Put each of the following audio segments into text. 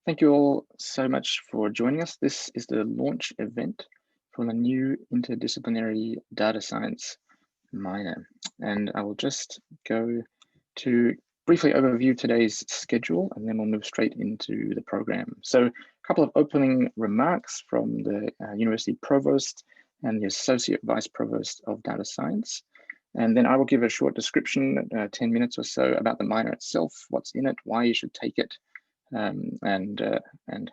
Thank you all so much for joining us. This is the launch event for the new interdisciplinary data science minor. And I will just go to briefly overview today's schedule, and then we'll move straight into the program. So a couple of opening remarks from the University Provost and the Associate Vice Provost of Data Science. And then I will give a short description, 10 minutes or so, about the minor itself, what's in it, why you should take it, and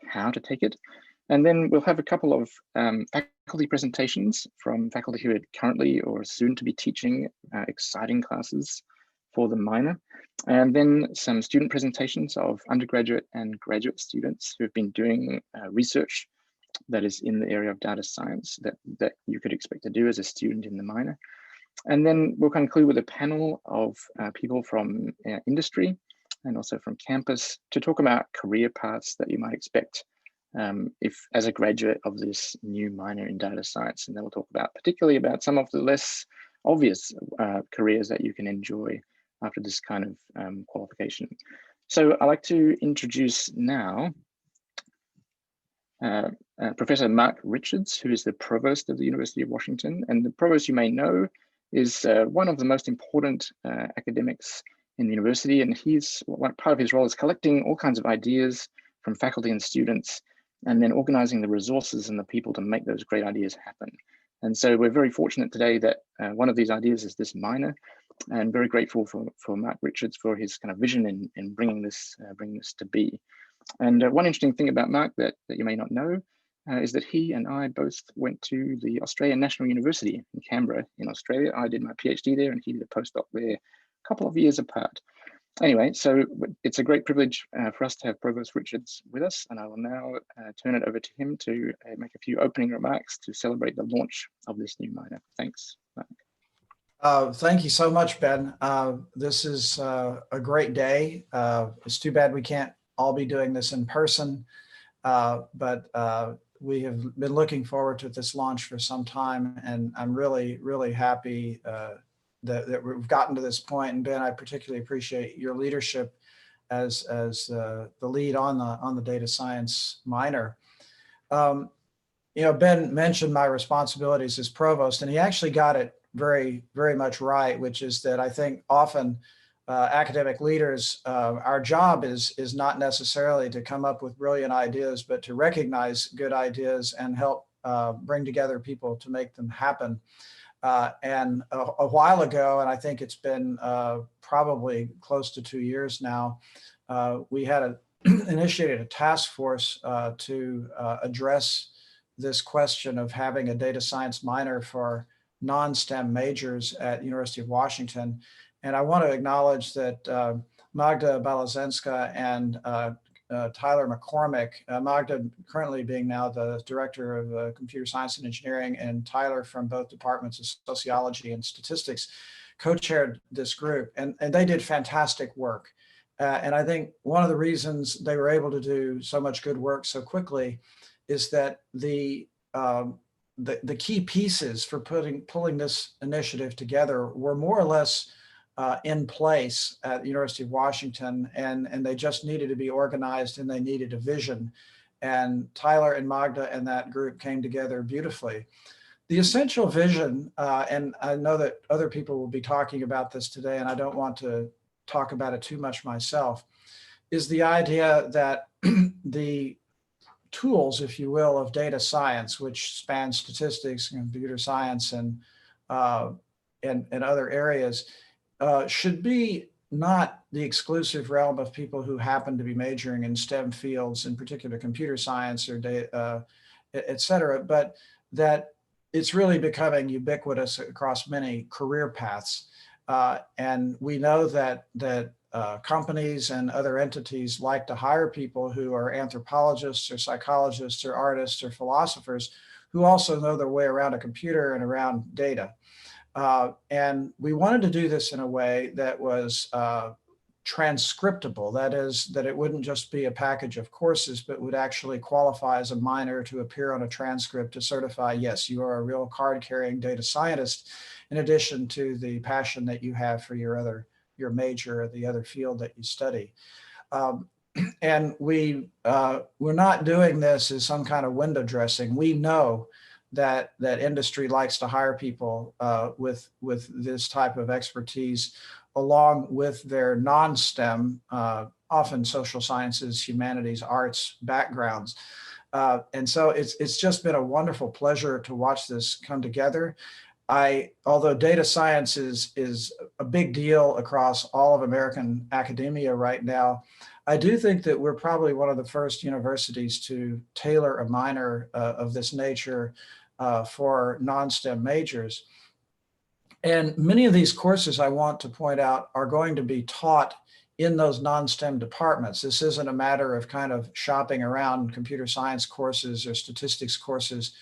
how to take it. And then we'll have a couple of faculty presentations from faculty who are currently or soon to be teaching exciting classes for the minor. And then some student presentations of undergraduate and graduate students who have been doing research that is in the area of data science that you could expect to do as a student in the minor. And then we'll conclude with a panel of people from industry and also from campus to talk about career paths that you might expect if as a graduate of this new minor in data science. And then we'll talk about particularly about some of the less obvious careers that you can enjoy after this kind of qualification. So I'd like to introduce now Professor Mark Richards, who is the provost of the University of Washington. And the provost, you may know, is one of the most important academics in the university, and part of his role is collecting all kinds of ideas from faculty and students, and then organizing the resources and the people to make those great ideas happen. And so we're very fortunate today that one of these ideas is this minor, and very grateful for Mark Richards for his kind of vision in bringing this to be. And one interesting thing about Mark that you may not know is that he and I both went to the Australian National University in Canberra in Australia. I did my PhD there and he did a postdoc there a couple of years apart. Anyway, so it's a great privilege for us to have Provost Richards with us, and I will now turn it over to him to make a few opening remarks to celebrate the launch of this new minor. Thanks, Mark. Thank you so much, Ben. This is a great day. It's too bad we can't all be doing this in person, but we have been looking forward to this launch for some time, and I'm really, really happy that we've gotten to this point. And Ben, I particularly appreciate your leadership as the lead on the data science minor. You know, Ben mentioned my responsibilities as provost, and he actually got it very, very much right, which is that I think often academic leaders, our job is not necessarily to come up with brilliant ideas, but to recognize good ideas and help bring together people to make them happen. And a while ago, and I think it's been probably close to 2 years now, we had initiated a task force to address this question of having a data science minor for non-STEM majors at University of Washington. And I want to acknowledge that Magda Balazenska and Tyler McCormick, Magda currently being now the director of computer science and engineering, and Tyler from both departments of sociology and statistics, co-chaired this group, and they did fantastic work. And I think one of the reasons they were able to do so much good work so quickly is that the key pieces for pulling this initiative together were more or less in place at the University of Washington, and they just needed to be organized, and they needed a vision. And Tyler and Magda and that group came together beautifully. The essential vision, and I know that other people will be talking about this today, and I don't want to talk about it too much myself, is the idea that the tools, if you will, of data science, which spans statistics, computer science, and other areas, should be not the exclusive realm of people who happen to be majoring in STEM fields, in particular computer science or data, et cetera, but that it's really becoming ubiquitous across many career paths. And we know that companies and other entities like to hire people who are anthropologists or psychologists or artists or philosophers who also know their way around a computer and around data. And we wanted to do this in a way that was transcriptable. That is, that it wouldn't just be a package of courses, but would actually qualify as a minor to appear on a transcript to certify, yes, you are a real card-carrying data scientist, in addition to the passion that you have for your major or the other field that you study. And we're not doing this as some kind of window dressing. We know that industry likes to hire people with this type of expertise, along with their non-STEM, often social sciences, humanities, arts backgrounds. And so it's just been a wonderful pleasure to watch this come together. Although data science is a big deal across all of American academia right now, I do think that we're probably one of the first universities to tailor a minor of this nature for non-STEM majors. And many of these courses, I want to point out, are going to be taught in those non-STEM departments. This isn't a matter of kind of shopping around computer science courses or statistics courses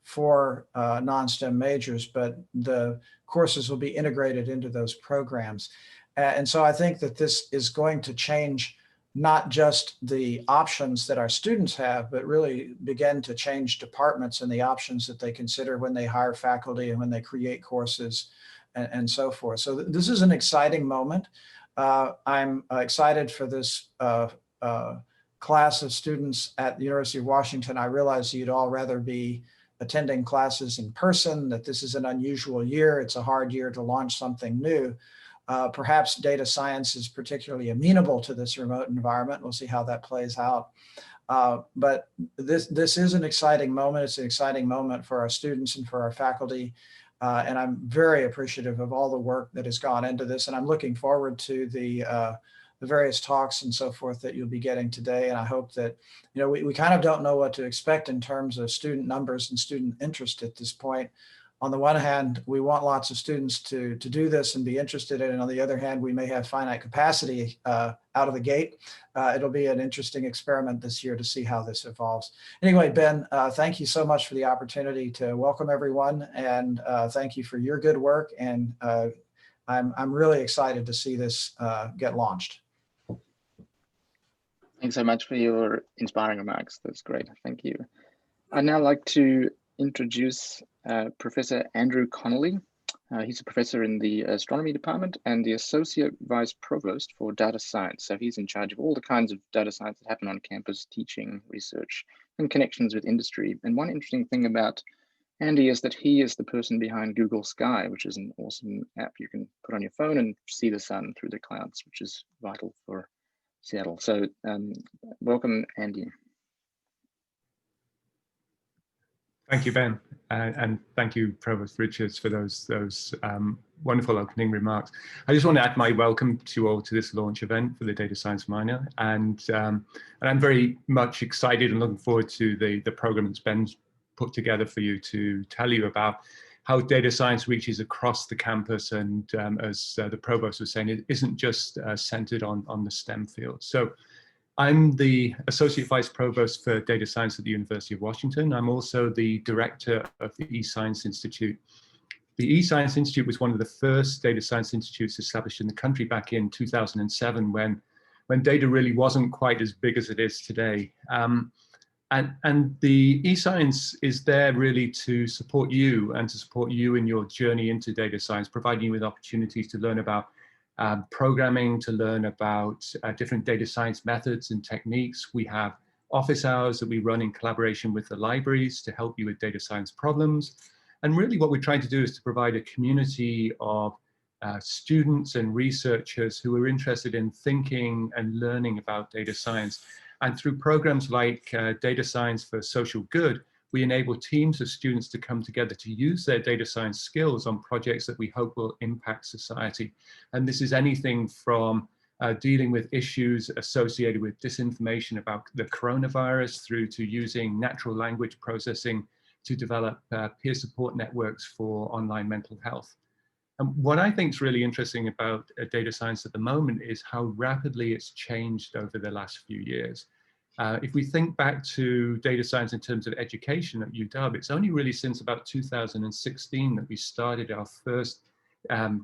for non-STEM majors, but the courses will be integrated into those programs. And so I think that this is going to change not just the options that our students have, but really begin to change departments and the options that they consider when they hire faculty and when they create courses and so forth. So this is an exciting moment. I'm excited for this class of students at the University of Washington. I realize you'd all rather be attending classes in person, that this is an unusual year. It's a hard year to launch something new. Perhaps data science is particularly amenable to this remote environment. We'll see how that plays out. But this is an exciting moment. It's an exciting moment for our students and for our faculty. And I'm very appreciative of all the work that has gone into this. And I'm looking forward to the various talks and so forth that you'll be getting today. And I hope that, we kind of don't know what to expect in terms of student numbers and student interest at this point. On the one hand, we want lots of students to do this and be interested in it. And on the other hand, we may have finite capacity out of the gate. It'll be an interesting experiment this year to see how this evolves. Anyway, Ben, thank you so much for the opportunity to welcome everyone. And thank you for your good work. And I'm really excited to see this get launched. Thanks so much for your inspiring remarks. That's great. Thank you. I'd now like to introduce Professor Andrew Connolly. He's a professor in the astronomy department and the associate vice provost for data science. So he's in charge of all the kinds of data science that happen on campus, teaching, research, and connections with industry. And one interesting thing about Andy is that he is the person behind Google Sky, which is an awesome app you can put on your phone and see the sun through the clouds, which is vital for Seattle. So welcome, Andy. Thank you, Ben, and thank you, Provost Richards, for those wonderful opening remarks. I just want to add my welcome to you all to this launch event for the data science minor, and I'm very much excited and looking forward to the program that's Ben's put together for you to tell you about how data science reaches across the campus, and as the Provost was saying, it isn't just centered on the STEM field. So I'm the Associate Vice Provost for Data Science at the University of Washington. I'm also the Director of the eScience Institute. The eScience Institute was one of the first data science institutes established in the country back in 2007 when data really wasn't quite as big as it is today. And the eScience is there really to support you and to support you in your journey into data science, providing you with opportunities to learn about programming, to learn about different data science methods and techniques. We have office hours that we run in collaboration with the libraries to help you with data science problems. And really what we're trying to do is to provide a community of students and researchers who are interested in thinking and learning about data science. And through programs like Data Science for Social Good, we enable teams of students to come together to use their data science skills on projects that we hope will impact society. And this is anything from dealing with issues associated with disinformation about the coronavirus through to using natural language processing to develop peer support networks for online mental health. And what I think is really interesting about data science at the moment is how rapidly it's changed over the last few years. If we think back to data science in terms of education at UW, it's only really since about 2016 that we started our first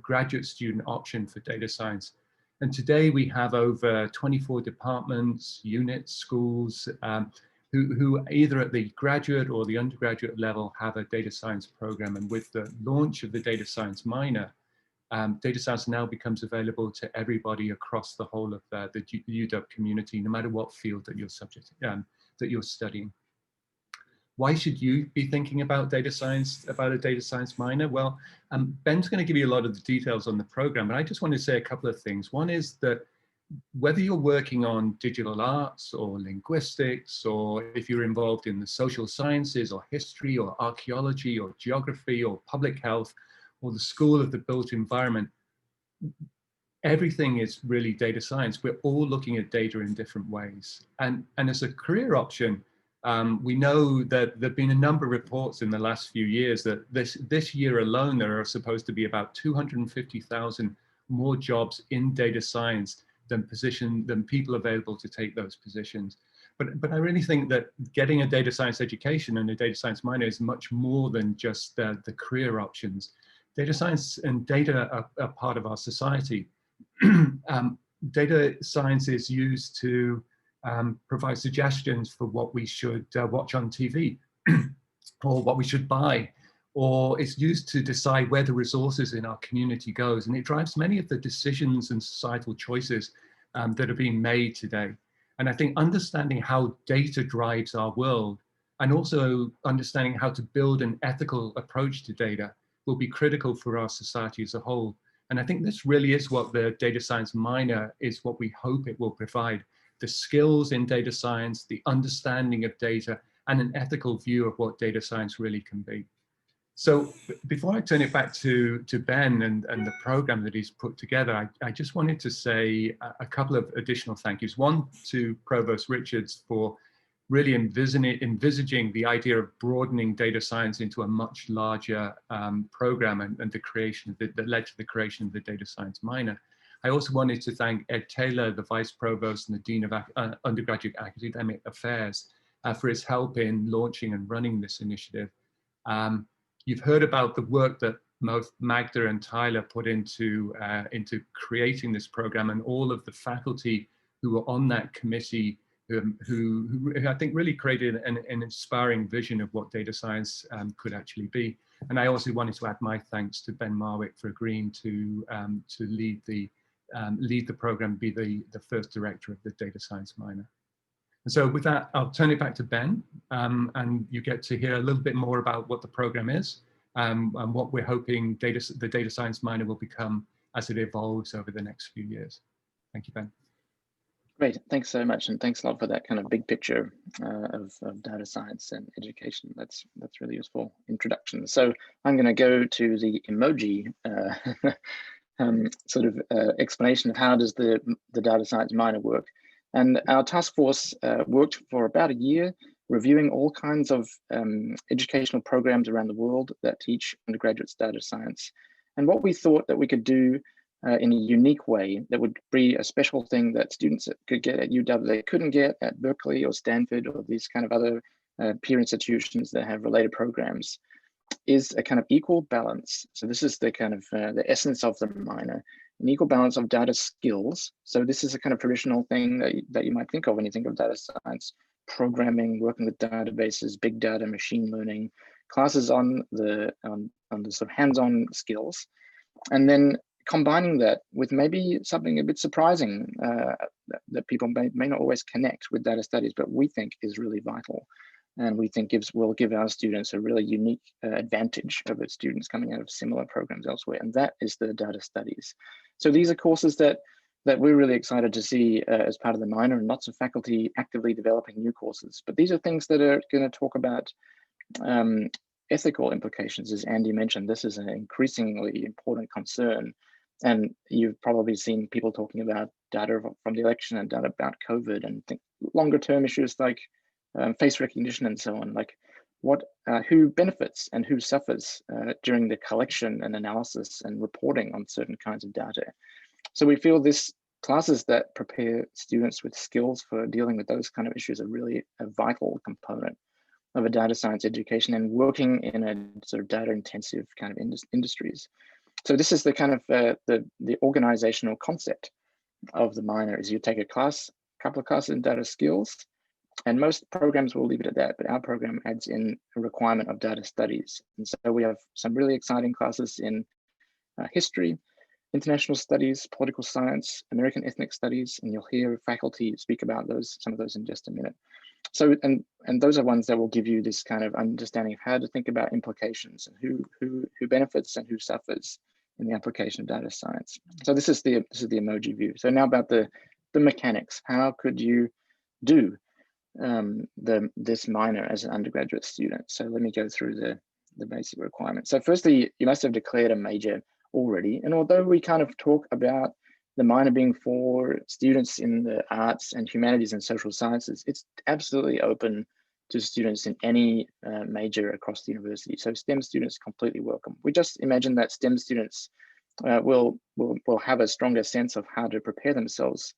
graduate student option for data science. And today we have over 24 departments, units, schools, who either at the graduate or the undergraduate level have a data science program. And with the launch of the data science minor, data science now becomes available to everybody across the whole of the UW community, no matter what field that you're studying. Why should you be thinking about data science, about a data science minor? Well, Ben's going to give you a lot of the details on the program, but I just want to say a couple of things. One is that whether you're working on digital arts or linguistics, or if you're involved in the social sciences or history or archaeology or geography or public health or the school of the built environment, everything is really data science. We're all looking at data in different ways. And as a career option, we know that there've been a number of reports in the last few years that this year alone, there are supposed to be about 250,000 more jobs in data science than people available to take those positions. But I really think that getting a data science education and a data science minor is much more than just the career options. Data science and data are part of our society. Data science is used to provide suggestions for what we should watch on TV or what we should buy, or it's used to decide where the resources in our community goes, and it drives many of the decisions and societal choices that are being made today. And I think understanding how data drives our world, and also understanding how to build an ethical approach to data, will be critical for our society as a whole. And I think this really is what the data science minor is, what we hope it will provide: the skills in data science, the understanding of data, and an ethical view of what data science really can be. So before I turn it back to Ben and the program that he's put together, I just wanted to say a couple of additional thank yous. One to Provost Richards for really envisaging the idea of broadening data science into a much larger program, and the creation that led to the creation of the data science minor. I also wanted to thank Ed Taylor, the Vice Provost and the Dean of Undergraduate Academic Affairs, for his help in launching and running this initiative. You've heard about the work that both Magda and Tyler put into creating this program, and all of the faculty who were on that committee who I think really created an inspiring vision of what data science could actually be. And I also wanted to add my thanks to Ben Marwick for agreeing to lead the program, be the first director of the data science minor. And so with that, I'll turn it back to Ben, and you get to hear a little bit more about what the program is, and what we're hoping the data science minor will become as it evolves over the next few years. Thank you, Ben. Great, thanks so much, and thanks a lot for that kind of big picture of data science and education. That's really useful introduction. So I'm going to go to the emoji sort of explanation of how does the data science minor work. And our task force worked for about a year, reviewing all kinds of educational programs around the world that teach undergraduates data science. And what we thought that we could do in a unique way that would be a special thing that students could get at UW they couldn't get at Berkeley or Stanford or these kind of other peer institutions that have related programs, is a kind of equal balance. So this is the kind of the essence of the minor, an equal balance of data skills. So this is a kind of traditional thing that you might think of when you think of data science: programming, working with databases, big data, machine learning, classes on the sort of hands-on skills, and then combining that with maybe something a bit surprising that people may not always connect with data studies, but we think is really vital. And we think will give our students a really unique advantage over students coming out of similar programs elsewhere, and that is the data studies. So these are courses that we're really excited to see as part of the minor, and lots of faculty actively developing new courses. But these are things that are going to talk about ethical implications. As Andy mentioned, this is an increasingly important concern, and you've probably seen people talking about data from the election and data about COVID, and longer term issues like face recognition and so on, like who benefits and who suffers during the collection and analysis and reporting on certain kinds of data. So we feel this classes that prepare students with skills for dealing with those kind of issues are really a vital component of a data science education and working in a sort of data intensive kind of industries. So this is the kind of the organizational concept of the minor: is you take a couple of classes in data skills, and most programs will leave it at that, but our program adds in a requirement of data studies. And so we have some really exciting classes in history, international studies, political science, American ethnic studies, and you'll hear faculty speak about some of those in just a minute. So, and those are ones that will give you this kind of understanding of how to think about implications and who benefits and who suffers in the application of data science. So this is the emoji view. So now about the mechanics. How could you do this minor as an undergraduate student? So let me go through the basic requirements. So firstly, you must have declared a major already. And although we kind of talk about the minor being for students in the arts and humanities and social sciences, it's absolutely open to students in any major across the university. So STEM students completely welcome. We just imagine that STEM students will have a stronger sense of how to prepare themselves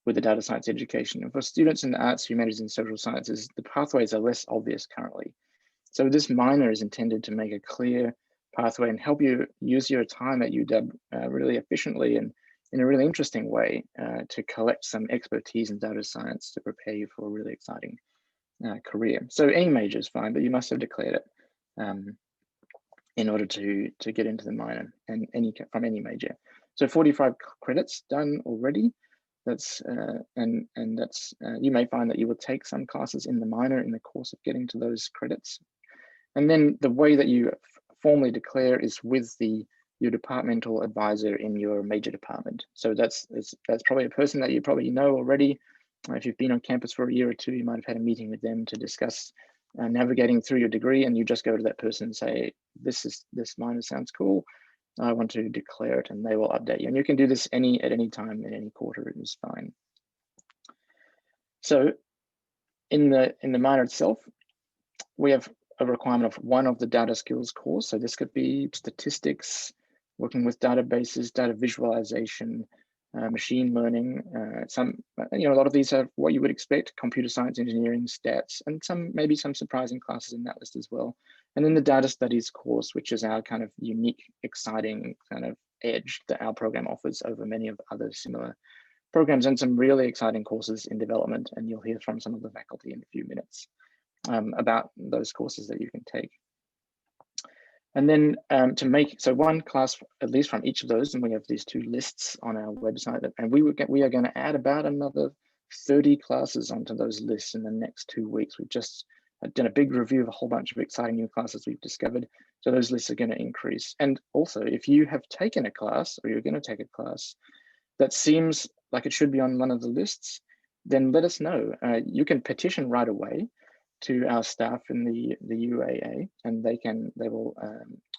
with the data science education. And for students in the arts, humanities, and social sciences, the pathways are less obvious currently. So this minor is intended to make a clear pathway and help you use your time at UW really efficiently and in a really interesting way to collect some expertise in data science to prepare you for a really exciting career. So any major is fine, but you must have declared it in order to get into the minor and from any major. So 45 credits done already. That's that's you may find that you will take some classes in the minor in the course of getting to those credits. And then the way that you formally declare is with your departmental advisor in your major department. So that's probably a person that you probably know already. If you've been on campus for a year or two, you might have had a meeting with them to discuss navigating through your degree, and you just go to that person and say, this minor sounds cool. I want to declare it, and they will update you. And you can do this at any time in any quarter. It is fine. So in the minor itself, we have a requirement of one of the data skills course. So this could be statistics, working with databases, data visualization, machine learning. A lot of these are what you would expect: computer science, engineering, stats, and maybe some surprising classes in that list as well. And then the data studies course, which is our kind of unique, exciting kind of edge that our program offers over many of other similar programs, and some really exciting courses in development. And you'll hear from some of the faculty in a few minutes about those courses that you can take. And then so one class at least from each of those, and we have these two lists on our website, and we are going to add about another 30 classes onto those lists in the next 2 weeks. We've just done a big review of a whole bunch of exciting new classes we've discovered. So those lists are going to increase. And also, if you have taken a class or you're going to take a class that seems like it should be on one of the lists, then let us know. You can petition right away to our staff in the UAA, and they will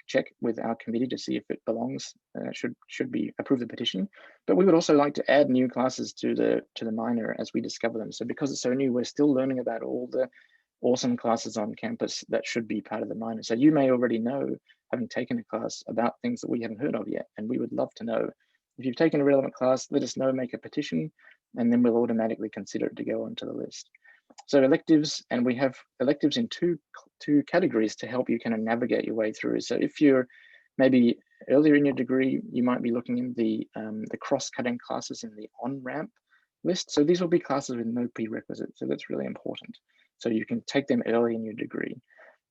check with our committee to see if it belongs, should be approve the petition. But we would also like to add new classes to the minor as we discover them. So because it's so new, we're still learning about all the awesome classes on campus that should be part of the minor. So you may already know, having taken a class, about things that we haven't heard of yet, and we would love to know. If you've taken a relevant class, let us know, make a petition, and then we'll automatically consider it to go onto the list. So electives, and we have electives in two categories to help you kind of navigate your way through. So if you're maybe earlier in your degree, you might be looking in the cross-cutting classes in the on-ramp list. So these will be classes with no prerequisites. So that's really important. So you can take them early in your degree.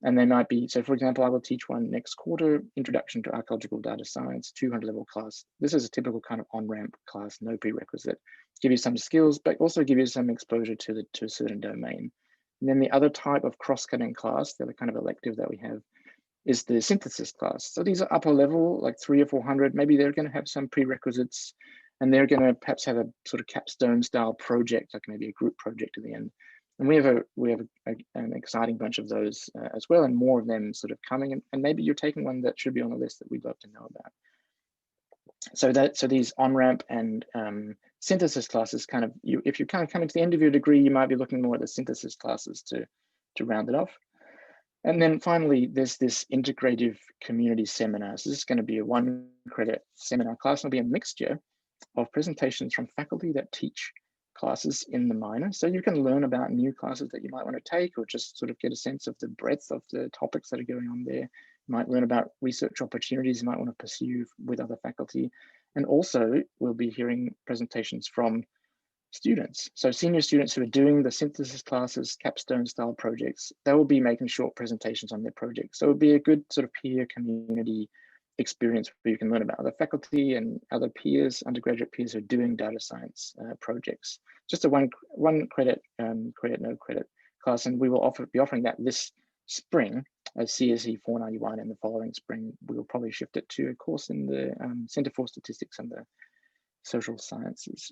And they might be, so for example, I will teach one next quarter, Introduction to Archaeological Data Science, 200 level class. This is a typical kind of on-ramp class, no prerequisite. Give you some skills, but also give you some exposure to a certain domain. And then the other type of cross-cutting class, the other kind of elective that we have, is the synthesis class. So these are upper level, like 300 or 400. Maybe they're going to have some prerequisites, and they're going to perhaps have a sort of capstone style project, like maybe a group project at the end. And we have an exciting bunch of those as well, and more of them sort of coming. And maybe you're taking one that should be on the list that we'd love to know about. So these on-ramp and synthesis classes, kind of, if you're kind of coming to the end of your degree, you might be looking more at the synthesis classes to round it off. And then finally, there's this integrative community seminar. So this is going to be a 1 credit seminar class. It'll be a mixture of presentations from faculty that teach classes in the minor. So you can learn about new classes that you might want to take, or just sort of get a sense of the breadth of the topics that are going on there. You might learn about research opportunities you might want to pursue with other faculty. And also we'll be hearing presentations from students. So senior students who are doing the synthesis classes, capstone style projects, they will be making short presentations on their projects. So it'll be a good sort of peer community experience where you can learn about other faculty and other peers, undergraduate peers who are doing data science projects. Just a one credit, credit, no credit class, and we will be offering that this spring as CSE 491, and the following spring we'll probably shift it to a course in the Center for Statistics and the Social Sciences.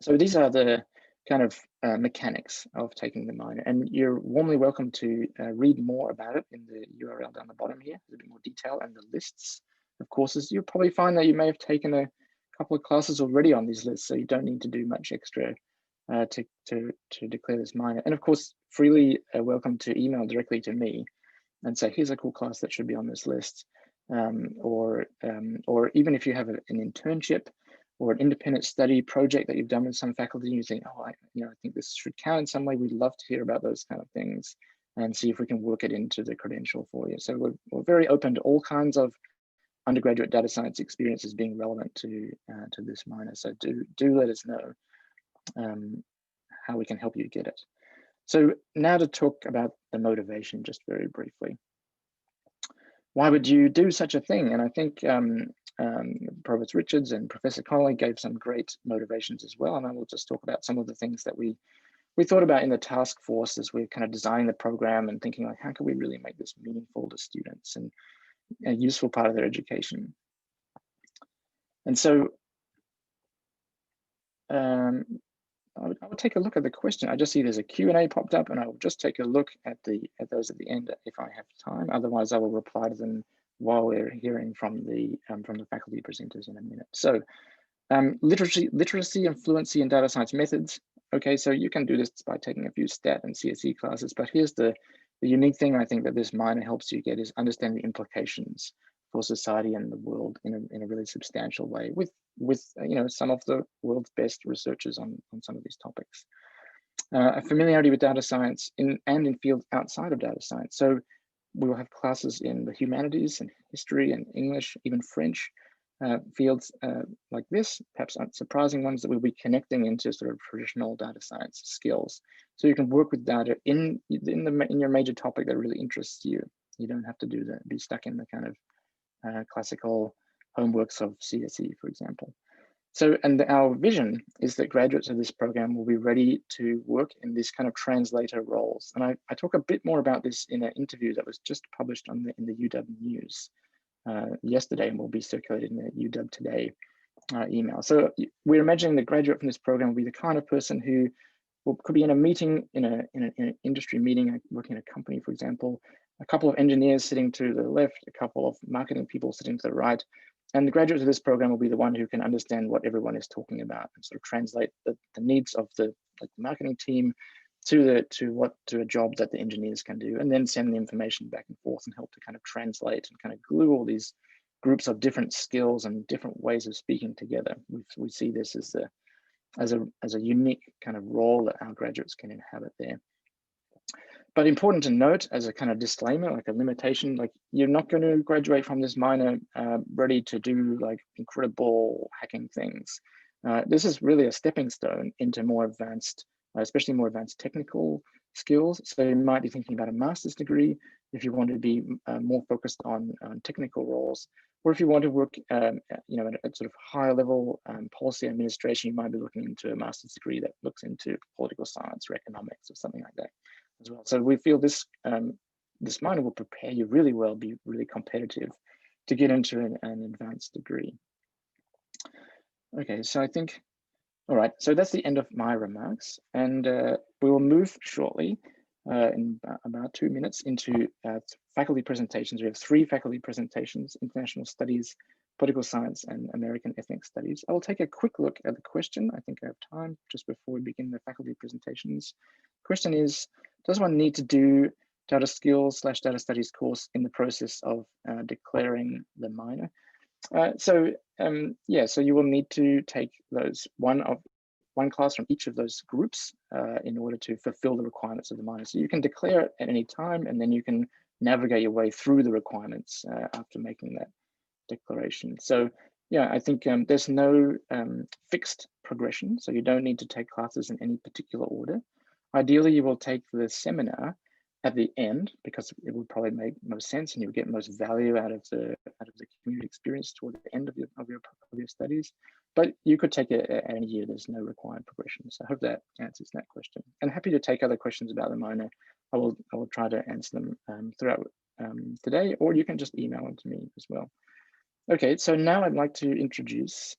So these are the kind of mechanics of taking the minor, and you're warmly welcome to read more about it in the URL down the bottom here. There's a bit more detail and the lists of courses. You'll probably find that you may have taken a couple of classes already on these lists, so you don't need to do much extra to declare this minor. And of course, freely welcome to email directly to me and say, here's a cool class that should be on this list. Or even if you have an internship or an independent study project that you've done with some faculty, and you think, oh, I think this should count in some way, we'd love to hear about those kind of things and see if we can work it into the credential for you. So we're very open to all kinds of undergraduate data science experiences being relevant to this minor. So do let us know how we can help you get it. So now to talk about the motivation just very briefly. Why would you do such a thing? And I think Provost Richards and Professor Connolly gave some great motivations as well. And I will just talk about some of the things that we thought about in the task force as we're kind of designing the program and thinking like, how can we really make this meaningful to students and a useful part of their education? And so I would take a look at the question. I just see there's a Q&A popped up, and I will just take a look at those at the end if I have time. Otherwise, I will reply to them while we're hearing from the faculty presenters in a minute. So literacy and fluency in data science methods. Okay, so you can do this by taking a few stat and CSE classes, but here's the unique thing I think that this minor helps you get is understand the implications for society and the world in a really substantial way with some of the world's best researchers on some of these topics. A familiarity with data science in fields outside of data science. So we will have classes in the humanities and history and English, even French fields like this, perhaps unsurprising ones that we'll be connecting into sort of traditional data science skills. So you can work with data in your major topic that really interests you. You don't have to be stuck in the kind of classical homeworks of CSE, for example. So, and our vision is that graduates of this program will be ready to work in this kind of translator roles. And I talk a bit more about this in an interview that was just published in the UW News yesterday and will be circulated in the UW Today email. So we're imagining the graduate from this program will be the kind of person who could be in a meeting, in an industry meeting, working in a company, for example, a couple of engineers sitting to the left, a couple of marketing people sitting to the right. And the graduates of this program will be the one who can understand what everyone is talking about and sort of translate the needs of the marketing team to a job that the engineers can do, and then send the information back and forth and help to kind of translate and kind of glue all these groups of different skills and different ways of speaking together. We see this as a unique kind of role that our graduates can inhabit there. But important to note as a kind of disclaimer, like a limitation, like you're not going to graduate from this minor ready to do like incredible hacking things. This is really a stepping stone into more advanced, especially more advanced technical skills. So you might be thinking about a master's degree if you want to be more focused on technical roles, or if you want to work, at sort of higher level policy administration, you might be looking into a master's degree that looks into political science or economics or something like that as well. So we feel this this minor will prepare you really well, be really competitive to get into an advanced degree. Okay, so I think, all right, so that's the end of my remarks, and we will move shortly in about 2 minutes into faculty presentations. We have 3 faculty presentations: international studies, political science, and American ethnic studies. I will take a quick look at the question. I think I have time just before we begin the faculty presentations. Question is, does one need to do data skills / data studies course in the process of declaring the minor? So you will need to take one class from each of those groups in order to fulfill the requirements of the minor. So you can declare it at any time, and then you can navigate your way through the requirements after making that declaration. So yeah, I think there's no fixed progression, so you don't need to take classes in any particular order. Ideally, you will take the seminar at the end, because it would probably make most sense and you'll get most value out of the community experience toward the end of your studies. But you could take it at any year. There's no required progression. So I hope that answers that question. And happy to take other questions about the minor. I will try to answer them throughout today, or you can just email them to me as well. Okay, so now I'd like to introduce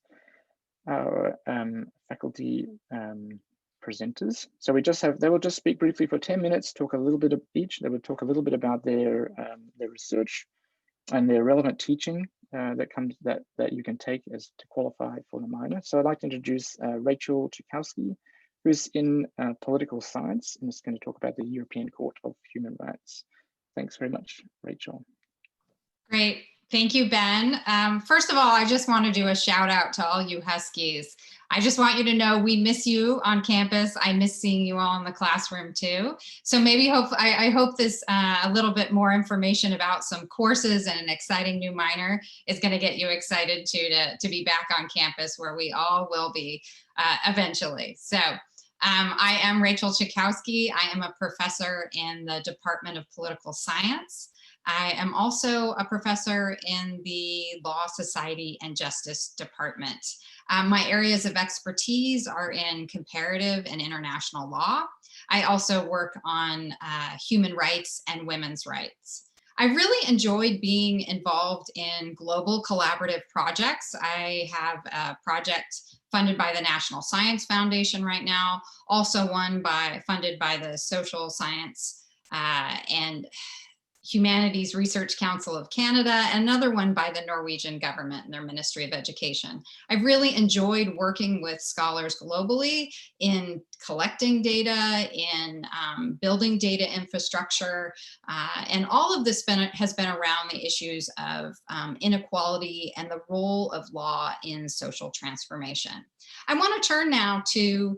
our faculty presenters. So they will just speak briefly for 10 minutes, talk a little bit of each. They will talk a little bit about their research and their relevant teaching that you can take as to qualify for the minor. So I'd like to introduce Rachel Czukowski, who's in political science and is going to talk about the European Court of Human Rights. Thanks very much, Rachel. Great. Thank you, Ben. First of all, I just want to do a shout out to all you Huskies. I just want you to know we miss you on campus. I miss seeing you all in the classroom too. So maybe I hope this a little bit more information about some courses and an exciting new minor is going to get you excited to be back on campus, where we all will be eventually. So I am Rachel Czukowski. I am a professor in the Department of Political Science. I am also a professor in the Law, Society, and Justice Department. My areas of expertise are in comparative and international law. I also work on human rights and women's rights. I really enjoyed being involved in global collaborative projects. I have a project funded by the National Science Foundation right now, also one funded by the Social Science and Humanities Research Council of Canada, and another one by the Norwegian government and their Ministry of Education. I've really enjoyed working with scholars globally in collecting data, in building data infrastructure, and all of this has been around the issues of inequality and the role of law in social transformation. I want to turn now to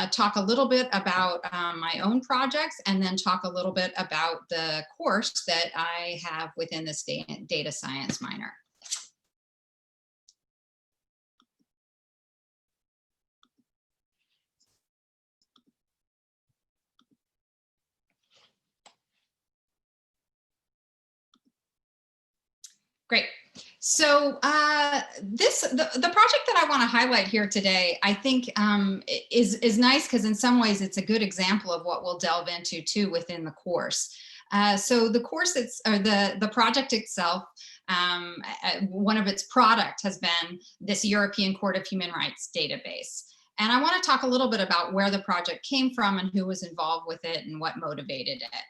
talk a little bit about my own projects, and then talk a little bit about the course that I have within this data science minor. Great. So the project that I want to highlight here today, I think is nice because in some ways it's a good example of what we'll delve into too within the course. So the course, the project itself, one of its product has been this European Court of Human Rights database. And I want to talk a little bit about where the project came from and who was involved with it and what motivated it.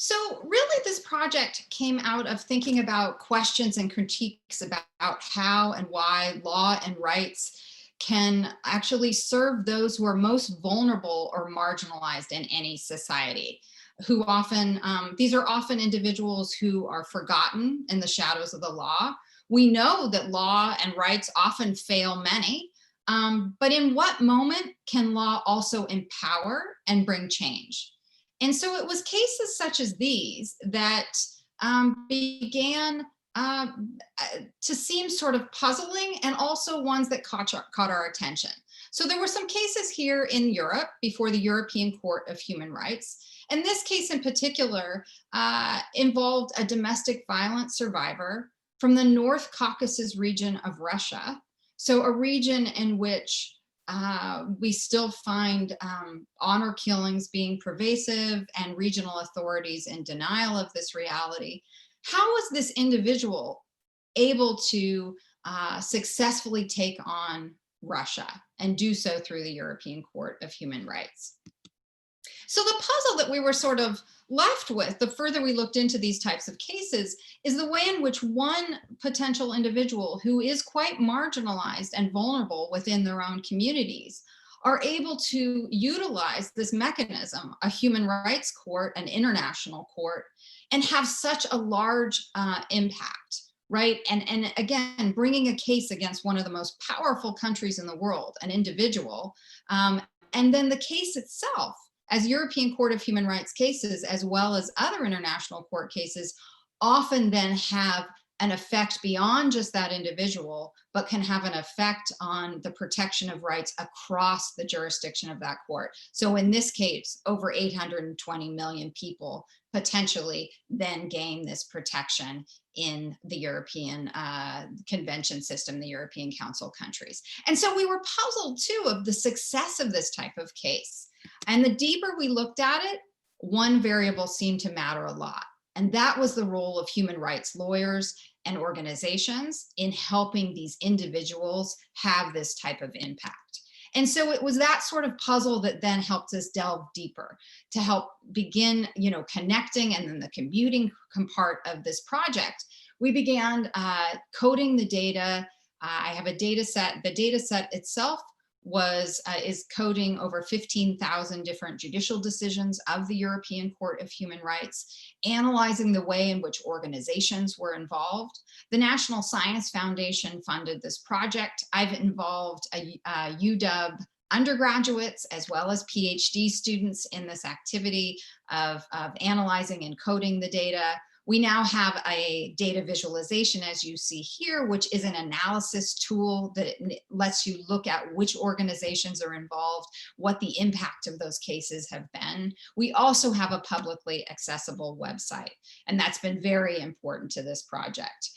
So really this project came out of thinking about questions and critiques about how and why law and rights can actually serve those who are most vulnerable or marginalized in any society, who often, these are often individuals who are forgotten in the shadows of the law. We know that law and rights often fail many, but in what moment can law also empower and bring change? And so it was cases such as these that began to seem sort of puzzling, and also ones that caught our attention. So there were some cases here in Europe before the European Court of Human Rights. And this case in particular involved a domestic violence survivor from the North Caucasus region of Russia. So a region in which we still find honor killings being pervasive and regional authorities in denial of this reality. How was this individual able to successfully take on Russia and do so through the European Court of Human Rights? So the puzzle that we were sort of left with, the further we looked into these types of cases, is the way in which one potential individual who is quite marginalized and vulnerable within their own communities are able to utilize this mechanism, a human rights court, an international court, and have such a large impact, right? And again, bringing a case against one of the most powerful countries in the world, an individual, and then the case itself, as European Court of Human Rights cases, as well as other international court cases, often then have an effect beyond just that individual, but can have an effect on the protection of rights across the jurisdiction of that court. So in this case, over 820 million people potentially then gain this protection in the European convention system, the European Council countries. And so we were puzzled too of the success of this type of case. And the deeper we looked at it, one variable seemed to matter a lot. And that was the role of human rights lawyers and organizations in helping these individuals have this type of impact. And so it was that sort of puzzle that then helped us delve deeper to help begin, connecting, and then the computing part of this project. We began coding the data. I have a data set. The data set itself is coding over 15,000 different judicial decisions of the European Court of Human Rights, analyzing the way in which organizations were involved. The National Science Foundation funded this project. I've involved UW undergraduates as well as PhD students in this activity of analyzing and coding the data. We now have a data visualization, as you see here, which is an analysis tool that lets you look at which organizations are involved, what the impact of those cases have been. We also have a publicly accessible website, and that's been very important to this project.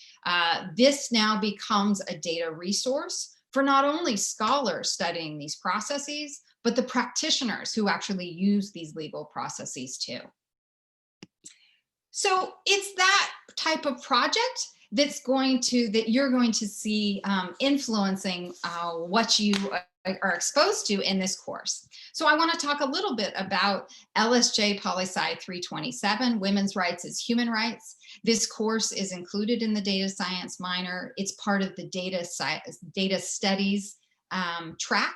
This now becomes a data resource for not only scholars studying these processes, but the practitioners who actually use these legal processes too. So it's that type of project that you're going to see influencing what you are exposed to in this course. So I want to talk a little bit about LSJ Poli-Sci 327, Women's Rights as Human Rights. This course is included in the data science minor. It's part of the data studies track.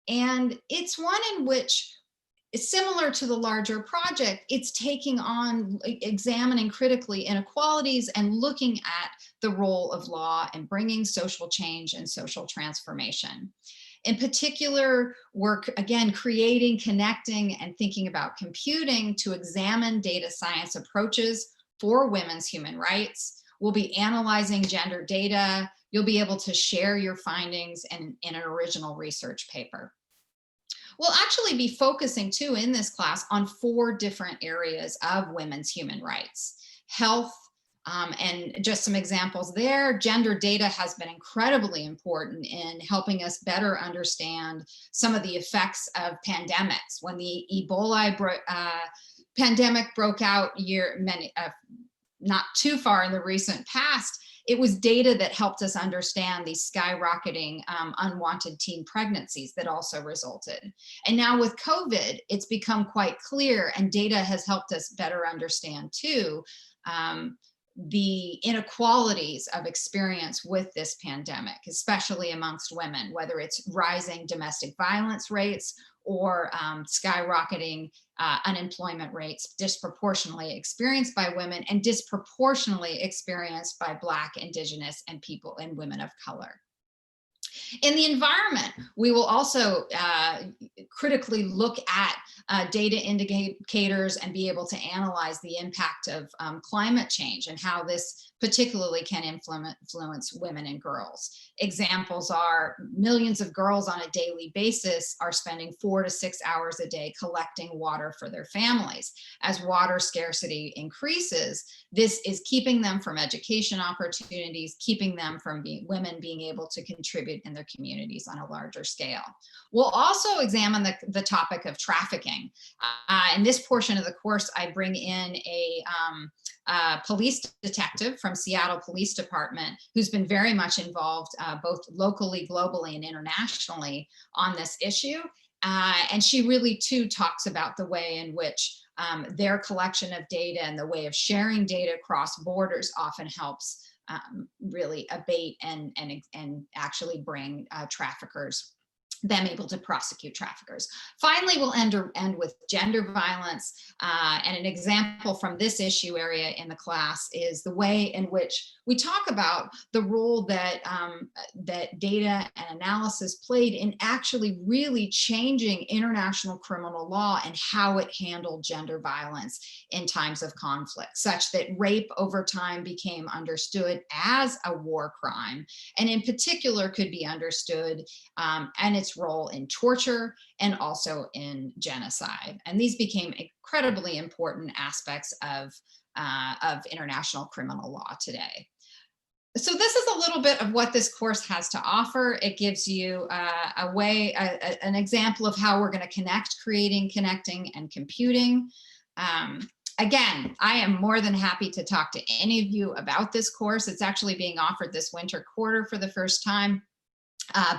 And it's one in which, similar to the larger project, it's taking on examining critically inequalities and looking at the role of law and bringing social change and social transformation. In particular, work, again, creating, connecting, and thinking about computing to examine data science approaches for women's human rights. We'll be analyzing gender data. You'll be able to share your findings in an original research paper. We'll actually be focusing too in this class on 4 different areas of women's human rights: health, and just some examples there. Gender data has been incredibly important in helping us better understand some of the effects of pandemics. When the Ebola pandemic broke out not too far in the recent past, it was data that helped us understand these skyrocketing unwanted teen pregnancies that also resulted. And now with COVID, it's become quite clear, and data has helped us better understand too, the inequalities of experience with this pandemic, especially amongst women, whether it's rising domestic violence rates or skyrocketing unemployment rates disproportionately experienced by women and disproportionately experienced by Black, Indigenous, and people and women of color. In the environment, we will also critically look at data indicators and be able to analyze the impact of climate change and how this particularly can influence women and girls. Examples are millions of girls on a daily basis are spending 4 to 6 hours a day collecting water for their families. As water scarcity increases, this is keeping them from education opportunities, keeping them from women being able to contribute in their communities on a larger scale. We'll also examine the topic of trafficking. In this portion of the course, I bring in a police detective from Seattle Police Department who's been very much involved both locally, globally, and internationally on this issue. And she really too talks about the way in which their collection of data and the way of sharing data across borders often helps really abate and actually bring traffickers them able to prosecute traffickers. Finally, we'll end with gender violence. And an example from this issue area in the class is the way in which we talk about the role that, that data and analysis played in actually really changing international criminal law and how it handled gender violence in times of conflict, such that rape over time became understood as a war crime, and in particular could be understood and its role in torture and also in genocide. And these became incredibly important aspects of international criminal law today. So this is a little bit of what this course has to offer. It gives you an example of how we're going to connect, creating, connecting, and computing. Again, I am more than happy to talk to any of you about this course. It's actually being offered this winter quarter for the first time.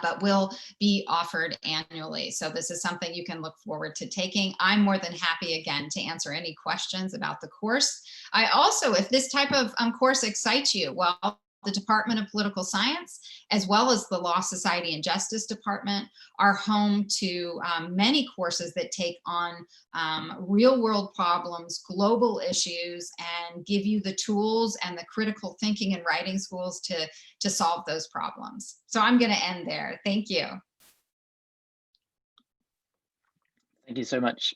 But will be offered annually. So this is something you can look forward to taking. I'm more than happy, again, to answer any questions about the course. I also, if this type of course excites you, well, the Department of Political Science, as well as the Law, Society, and Justice Department, are home to many courses that take on real world problems, global issues, and give you the tools and the critical thinking and writing skills to solve those problems. So I'm going to end there. Thank you. Thank you so much,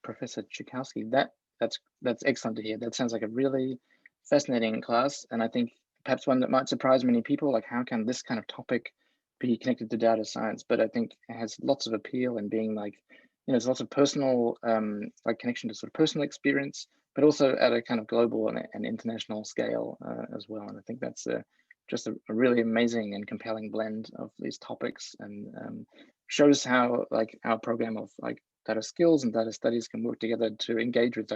Professor Chukowski. That's excellent to hear. That sounds like a really fascinating class, and I think perhaps one that might surprise many people, like how can this kind of topic be connected to data science? But I think it has lots of appeal in being like, there's lots of personal, like connection to sort of personal experience, but also at a kind of global and international scale as well. And I think that's just a really amazing and compelling blend of these topics, and shows how like our program of like data skills and data studies can work together to engage with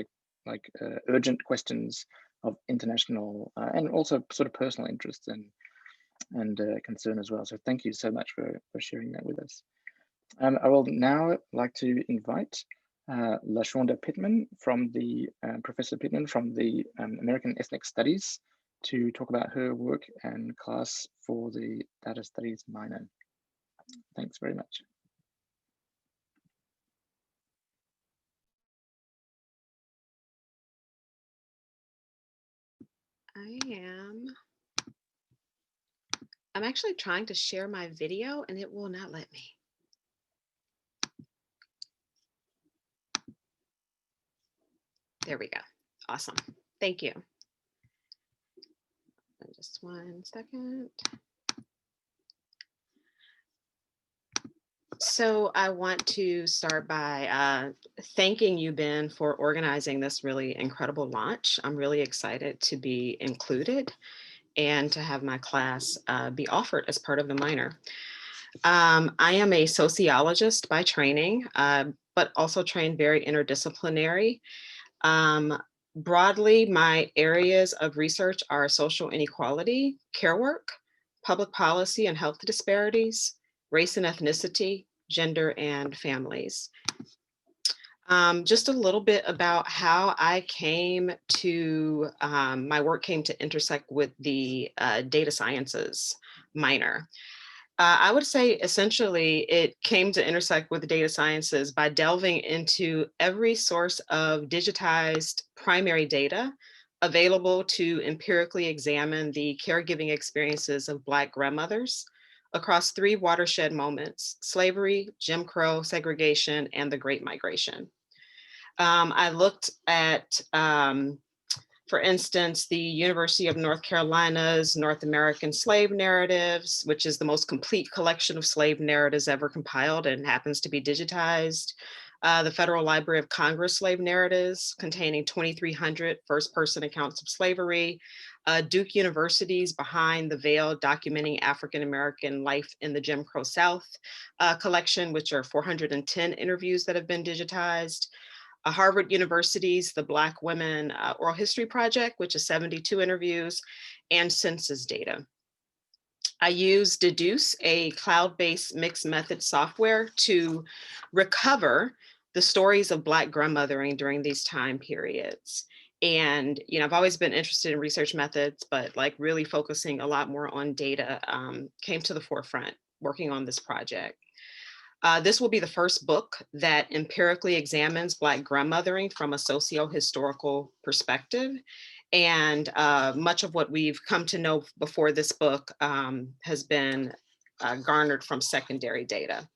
like urgent questions of international and also sort of personal interest and concern as well. So thank you so much for sharing that with us. I will now like to invite LaShonda Pittman from the Professor Pittman from the American Ethnic Studies to talk about her work and class for the Data Studies minor. Thanks very much. I'm actually trying to share my video and it will not let me. There we go. Awesome. Thank you. Just 1 second. So I want to start by thanking you, Ben, for organizing this really incredible launch. I'm really excited to be included and to have my class be offered as part of the minor. I am a sociologist by training, but also trained very interdisciplinary. Broadly, my areas of research are social inequality, care work, public policy and health disparities, race and ethnicity, gender, and families. Just a little bit about how I came to, my work came to intersect with the data sciences minor. I would say essentially it came to intersect with data sciences by delving into every source of digitized primary data available to empirically examine the caregiving experiences of Black grandmothers across 3 watershed moments: slavery, Jim Crow, segregation, and the Great Migration. I looked at, for instance, the University of North Carolina's North American Slave Narratives, which is the most complete collection of slave narratives ever compiled and happens to be digitized. The Federal Library of Congress Slave Narratives, containing 2,300 first-person accounts of slavery. Duke University's Behind the Veil, documenting African-American life in the Jim Crow South collection, which are 410 interviews that have been digitized. Harvard University's The Black Women Oral History Project, which is 72 interviews, and census data. I use Deduce, a cloud-based mixed method software, to recover the stories of Black grandmothering during these time periods. And, I've always been interested in research methods, but like really focusing a lot more on data came to the forefront working on this project. This will be the first book that empirically examines Black grandmothering from a socio-historical perspective. And much of what we've come to know before this book has been garnered from secondary data.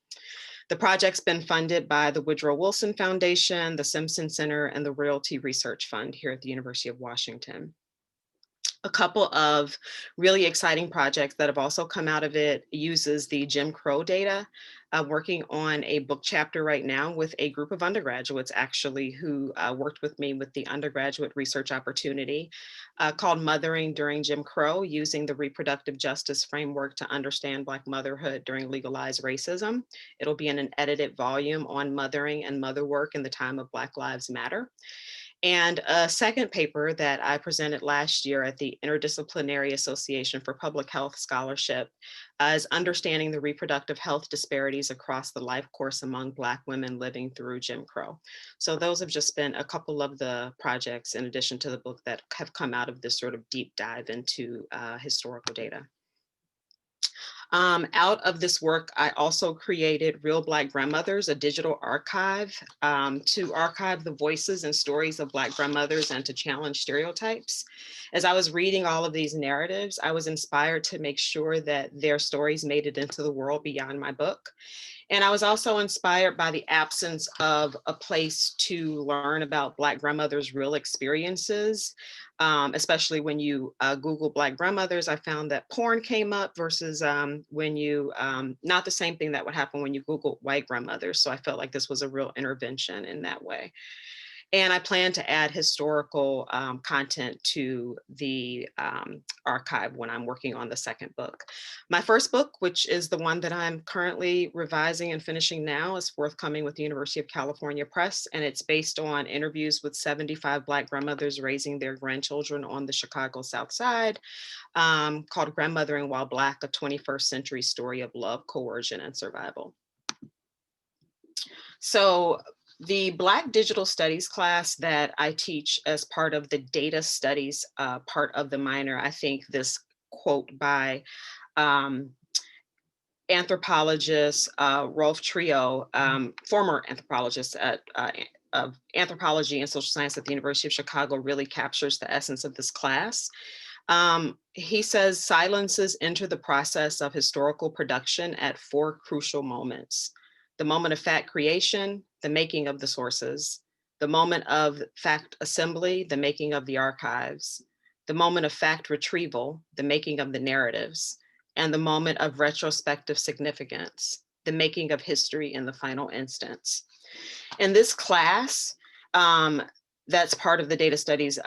The project's been funded by the Woodrow Wilson Foundation, the Simpson Center, and the Royalty Research Fund here at the University of Washington. A couple of really exciting projects that have also come out of it uses the Jim Crow data. Working on a book chapter right now with a group of undergraduates actually who worked with me with the undergraduate research opportunity called Mothering During Jim Crow, using the reproductive justice framework to understand Black motherhood during legalized racism. It'll be in an edited volume on mothering and mother work in the time of Black Lives Matter. And a second paper that I presented last year at the Interdisciplinary Association for Public Health Scholarship is understanding the reproductive health disparities across the life course among Black women living through Jim Crow. So those have just been a couple of the projects in addition to the book that have come out of this sort of deep dive into historical data. Out of this work, I also created Real Black Grandmothers, a digital archive to archive the voices and stories of Black grandmothers and to challenge stereotypes. As I was reading all of these narratives, I was inspired to make sure that their stories made it into the world beyond my book. And I was also inspired by the absence of a place to learn about Black grandmothers' real experiences, especially when you Google Black grandmothers. I found that porn came up versus when you, not the same thing that would happen when you Google white grandmothers. So I felt like this was a real intervention in that way. And I plan to add historical content to the archive when I'm working on the second book. My first book, which is the one that I'm currently revising and finishing now, is forthcoming with the University of California Press, and it's based on interviews with 75 Black grandmothers raising their grandchildren on the Chicago South Side, called Grandmothering While Black, a 21st Century Story of Love, Coercion, and Survival. So the Black Digital Studies class that I teach as part of the data studies part of the minor, I think this quote by anthropologist Rolf Trio, former anthropologist of anthropology and social science at the University of Chicago, really captures the essence of this class. He says silences enter the process of historical production at 4 crucial moments: the moment of fact creation, the making of the sources; the moment of fact assembly, the making of the archives; the moment of fact retrieval, the making of the narratives; and the moment of retrospective significance, the making of history in the final instance. In this class, that's part of the data studies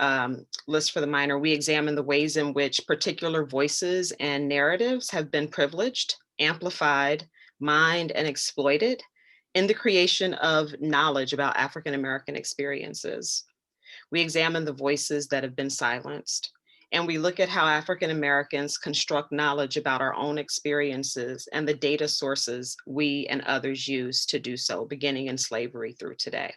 list for the minor, we examine the ways in which particular voices and narratives have been privileged, amplified, mined, and exploited in the creation of knowledge about African-American experiences. We examine the voices that have been silenced, and we look at how African-Americans construct knowledge about our own experiences and the data sources we and others use to do so, beginning in slavery through today.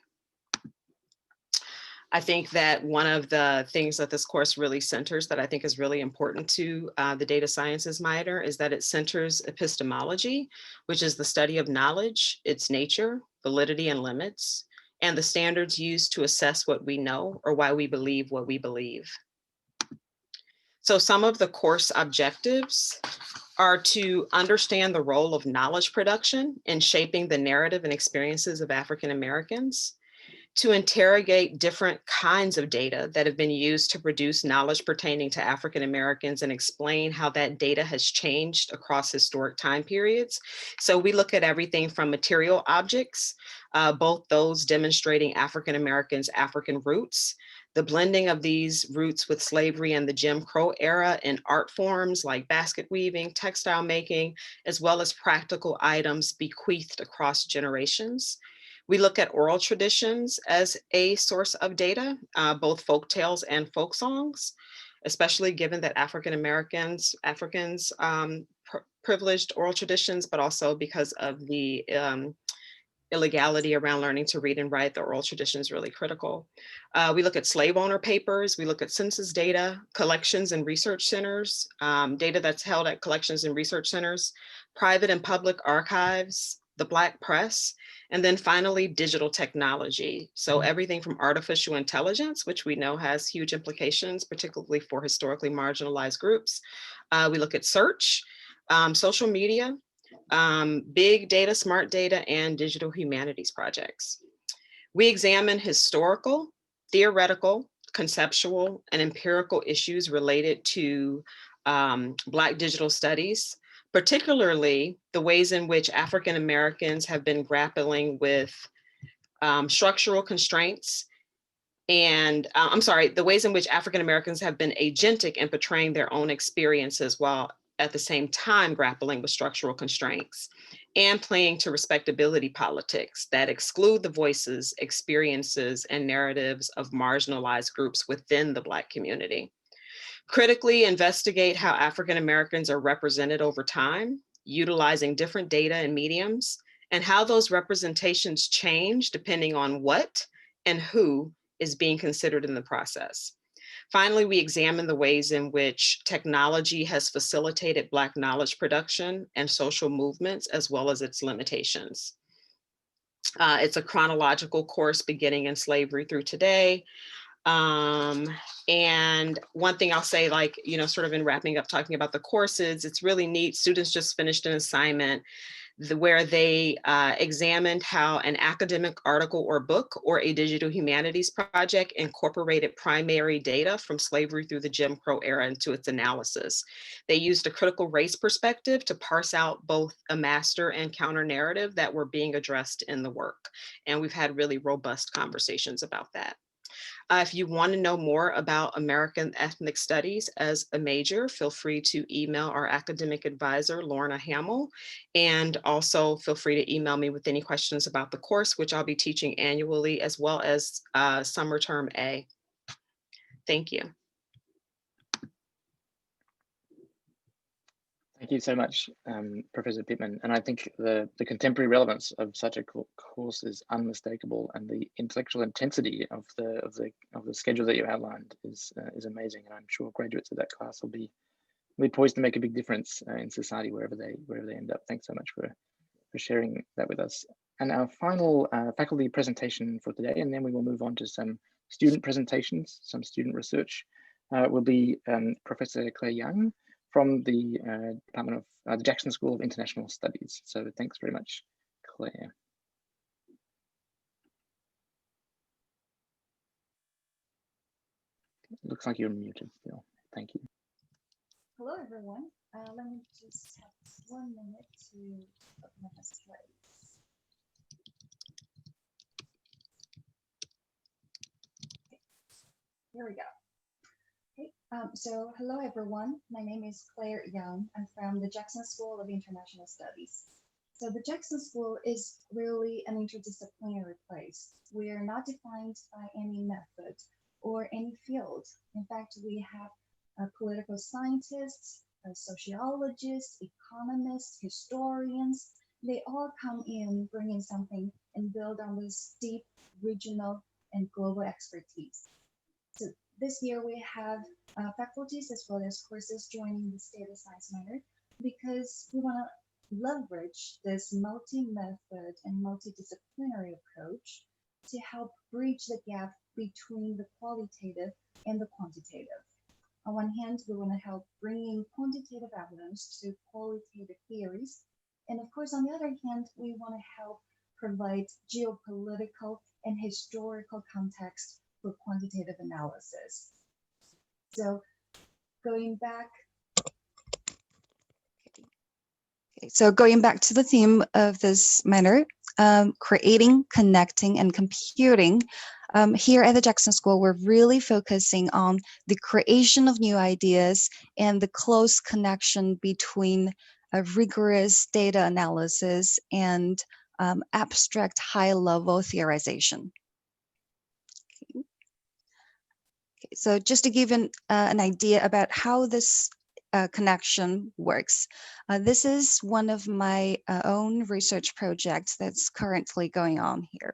I think that one of the things that this course really centers that I think is really important to the data sciences minor is that it centers epistemology, which is the study of knowledge, its nature, validity, and limits, and the standards used to assess what we know or why we believe what we believe. So some of the course objectives are to understand the role of knowledge production in shaping the narrative and experiences of African Americans, to interrogate different kinds of data that have been used to produce knowledge pertaining to African Americans and explain how that data has changed across historic time periods. So we look at everything from material objects, both those demonstrating African Americans' African roots, the blending of these roots with slavery and the Jim Crow era in art forms like basket weaving, textile making, as well as practical items bequeathed across generations. We look at oral traditions as a source of data, both folk tales and folk songs, especially given that Africans privileged oral traditions, but also because of the illegality around learning to read and write, the oral tradition is really critical. We look at slave owner papers, we look at census data, collections and research centers, data that's held at collections and research centers, private and public archives, the Black press, and then finally digital technology. So everything from artificial intelligence, which we know has huge implications, particularly for historically marginalized groups. We look at search, social media, big data, smart data, and digital humanities projects. We examine historical, theoretical, conceptual, and empirical issues related to Black digital studies, particularly the ways in which African Americans have been grappling with structural constraints and the ways in which African Americans have been agentic in portraying their own experiences while at the same time grappling with structural constraints and playing to respectability politics that exclude the voices, experiences, and narratives of marginalized groups within the Black community. Critically investigate how African Americans are represented over time, utilizing different data and mediums, and how those representations change depending on what and who is being considered in the process. Finally, we examine the ways in which technology has facilitated Black knowledge production and social movements, as well as its limitations. It's a chronological course beginning in slavery through today. And one thing I'll say, like, sort of in wrapping up talking about the courses, it's really neat. Students just finished an assignment where they examined how an academic article or book or a digital humanities project incorporated primary data from slavery through the Jim Crow era into its analysis. They used a critical race perspective to parse out both a master and counter narrative that were being addressed in the work. And we've had really robust conversations about that. If you want to know more about American Ethnic Studies as a major, feel free to email our academic advisor, Lorna Hamill, and also feel free to email me with any questions about the course, which I'll be teaching annually, as well as summer term A. Thank you. Thank you so much, Professor Pittman. And I think the contemporary relevance of such a course is unmistakable, and the intellectual intensity of the schedule that you outlined is amazing. And I'm sure graduates of that class will be poised to make a big difference in society wherever they end up. Thanks so much for sharing that with us. And our final faculty presentation for today, and then we will move on to some student presentations, some student research, will be Professor Claire Young from the Department of the Jackson School of International Studies. So thanks very much, Claire. It looks like you're muted still. Thank you. Hello, everyone. Let me just have 1 minute to open up my slides. Okay. Here we go. Okay, so hello, everyone. My name is Claire Young. I'm from the Jackson School of International Studies. So the Jackson School is really an interdisciplinary place. We are not defined by any method or any field. In fact, we have political scientists, sociologists, economists, historians. They all come in, bring in something, and build on this deep regional and global expertise. So this year we have faculties as well as courses joining this data science minor because we want to leverage this multi-method and multidisciplinary approach to help bridge the gap between the qualitative and the quantitative. On one hand, we want to help bring in quantitative evidence to qualitative theories. And of course, on the other hand, we want to help provide geopolitical and historical context for quantitative analysis. So going back to the theme of this minor, creating, connecting, and computing. Here at the Jackson School, we're really focusing on the creation of new ideas and the close connection between rigorous data analysis and abstract high-level theorization. Okay, so just to give an idea about how this connection works. This is one of my own research projects that's currently going on here.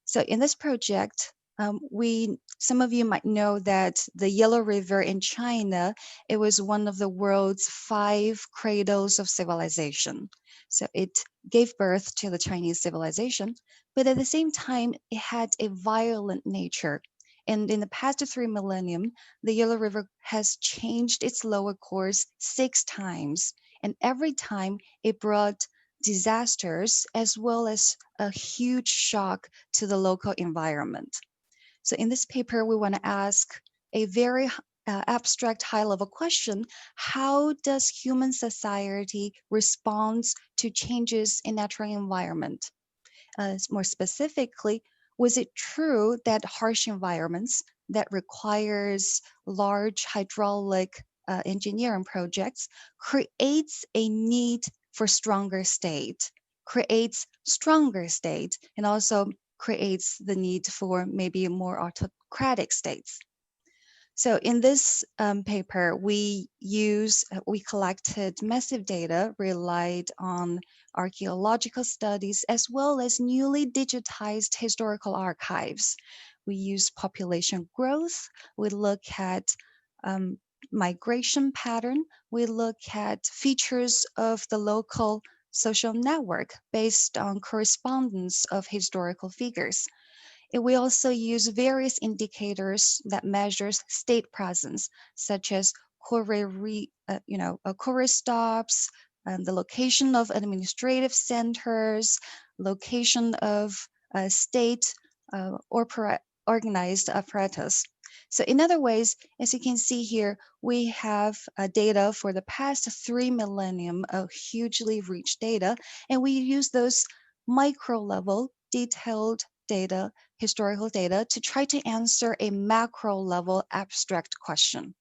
So in this project, some of you might know that the Yellow River in China, it was one of the world's 5 cradles of civilization. So it gave birth to the Chinese civilization, but at the same time, it had a violent nature. And in the past 3 millennium, the Yellow River has changed its lower course 6 times. And every time it brought disasters as well as a huge shock to the local environment. So in this paper, we want to ask a very abstract high-level question: how does human society respond to changes in natural environment? More specifically, was it true that harsh environments that requires large hydraulic engineering projects creates a need for stronger state, creates stronger state, and also creates the need for maybe more autocratic states? So in this paper, we collected massive data, relied on archaeological studies, as well as newly digitized historical archives. We use population growth. We look at migration pattern. We look at features of the local social network based on correspondence of historical figures. And we also use various indicators that measures state presence, such as quarry stops, the location of administrative centers, location of state organized apparatus. So in other ways, as you can see here, we have data for the past 3 millennium of hugely rich data, and we use those micro level detailed data, historical data, to try to answer a macro level abstract question.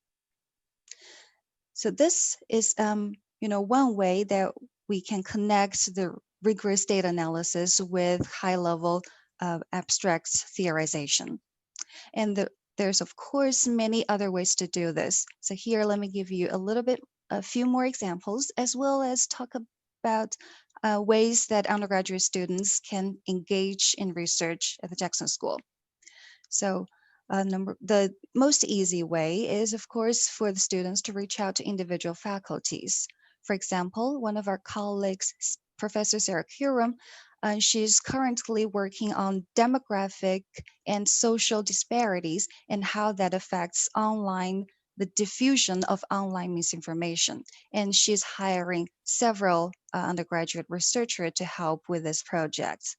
So this is one way that we can connect the rigorous data analysis with high level abstract theorization. And there's of course many other ways to do this. So here, let me give you a few more examples, as well as talk about ways that undergraduate students can engage in research at the Jackson School. So the most easy way is, of course, for the students to reach out to individual faculties. For example, one of our colleagues, Professor Sarah Kurum, she's currently working on demographic and social disparities and how that affects the diffusion of online misinformation. And she's hiring several undergraduate researchers to help with this project.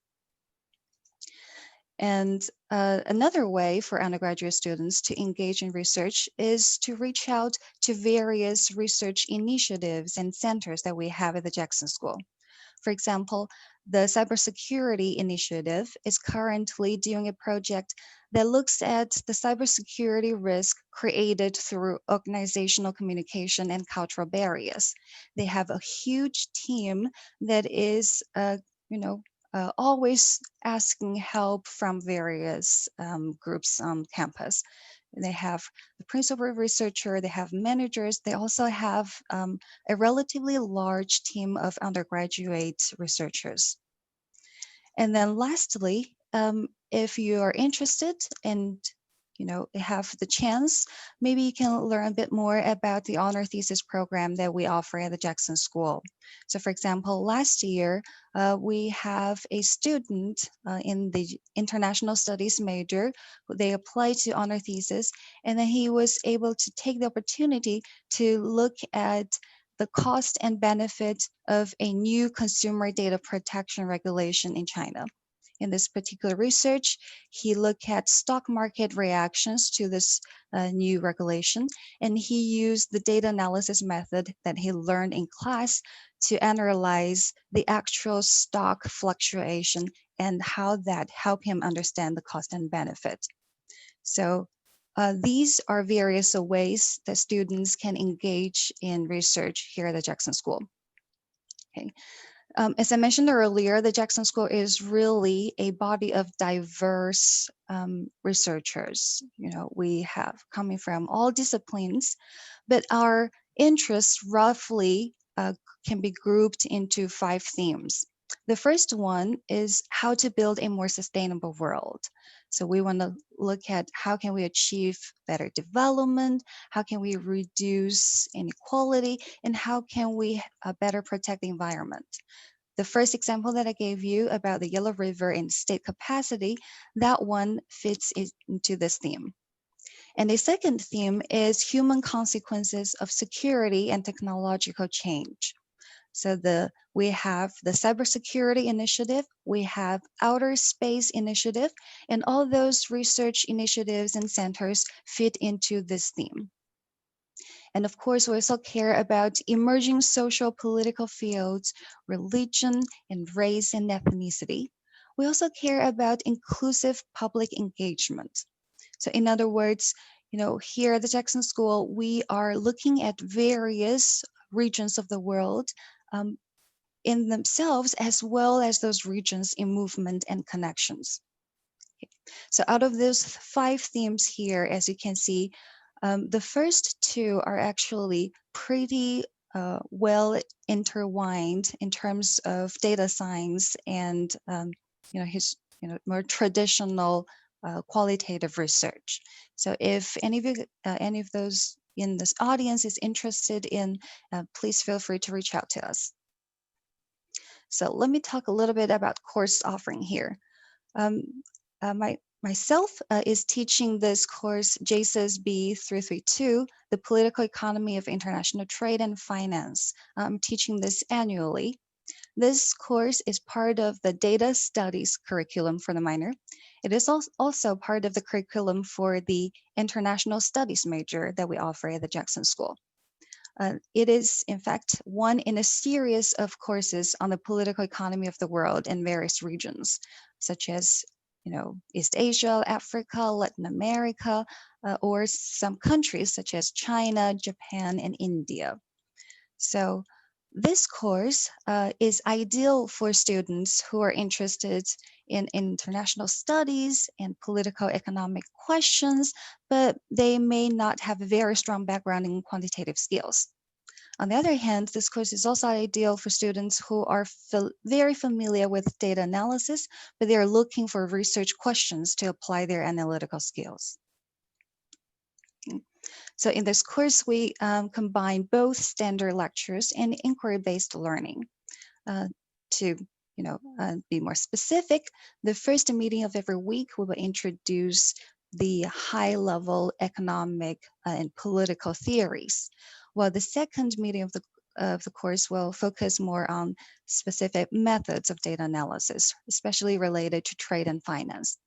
And another way for undergraduate students to engage in research is to reach out to various research initiatives and centers that we have at the Jackson School. For example, the Cybersecurity Initiative is currently doing a project that looks at the cybersecurity risk created through organizational communication and cultural barriers. They have a huge team that is, always asking help from various groups on campus. They have the principal researcher, they have managers, they also have a relatively large team of undergraduate researchers. And then lastly, if you are interested and have the chance, maybe you can learn a bit more about the honor thesis program that we offer at the Jackson School. So for example, last year, we have a student in the international studies major. They applied to honor thesis, and then he was able to take the opportunity to look at the cost and benefit of a new consumer data protection regulation in China. In this particular research, he looked at stock market reactions to this new regulation, and he used the data analysis method that he learned in class to analyze the actual stock fluctuation and how that helped him understand the cost and benefit. So these are various ways that students can engage in research here at the Jackson School. Okay. As I mentioned earlier, the Jackson School is really a body of diverse researchers. We have coming from all disciplines, but our interests roughly can be grouped into 5 themes. The first one is how to build a more sustainable world. So we want to look at how can we achieve better development, how can we reduce inequality, and how can we better protect the environment. the first example that I gave you about the Yellow River and state capacity, that one fits into this theme. And the second theme is human consequences of security and technological change. So we have the cybersecurity initiative, we have outer space initiative, and all those research initiatives and centers fit into this theme. And of course, we also care about emerging social political fields, religion, and race and ethnicity. We also care about inclusive public engagement. So in other words, here at the Jackson School, we are looking at various regions of the world in themselves, as well as those regions in movement and connections. So out of those 5 themes here, as you can see, the first 2 are actually pretty well intertwined in terms of data science and his more traditional qualitative research. So if any of those in this audience is interested in, please feel free to reach out to us. So let me talk a little bit about course offering here. Myself is teaching this course, JSIS B332, the Political Economy of International Trade and Finance. I'm teaching this annually. This course is part of the data studies curriculum for the minor. It is also part of the curriculum for the international studies major that we offer at the Jackson School. It is, in fact, one in a series of courses on the political economy of the world in various regions, such as East Asia, Africa, Latin America, or some countries such as China, Japan, and India. So this course is ideal for students who are interested in international studies and political economic questions, but they may not have a very strong background in quantitative skills. On the other hand, this course is also ideal for students who are very familiar with data analysis, but they are looking for research questions to apply their analytical skills. So in this course, we combine both standard lectures and inquiry-based learning. To be more specific, the first meeting of every week, we will introduce the high-level economic and political theories, while the second meeting of the course will focus more on specific methods of data analysis, especially related to trade and finance.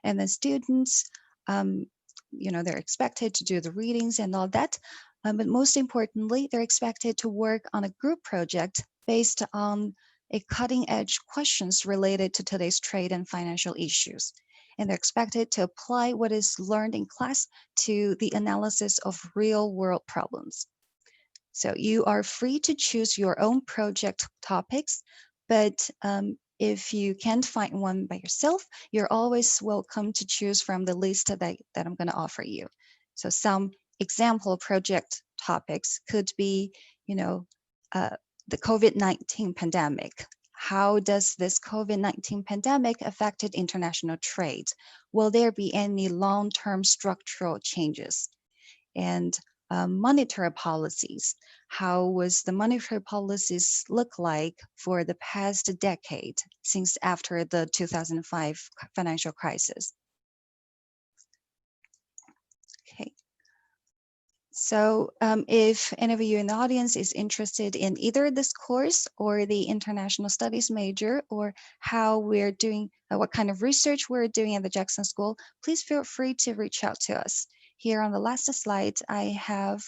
And then students, they're expected to do the readings and all that, but most importantly, they're expected to work on a group project based on a cutting-edge questions related to today's trade and financial issues. And they're expected to apply what is learned in class to the analysis of real-world problems. So you are free to choose your own project topics, but if you can't find one by yourself, you're always welcome to choose from the list that I'm going to offer you. So some example project topics could be, the COVID-19 pandemic. How does this COVID-19 pandemic affected international trade? Will there be any long-term structural changes? And monetary policies. How was the monetary policies look like for the past decade since after the 2005 financial crisis? Okay. So if any of you in the audience is interested in either this course or the international studies major, or how we're doing, what kind of research we're doing at the Jackson School, please feel free to reach out to us. Here on the last slide, I have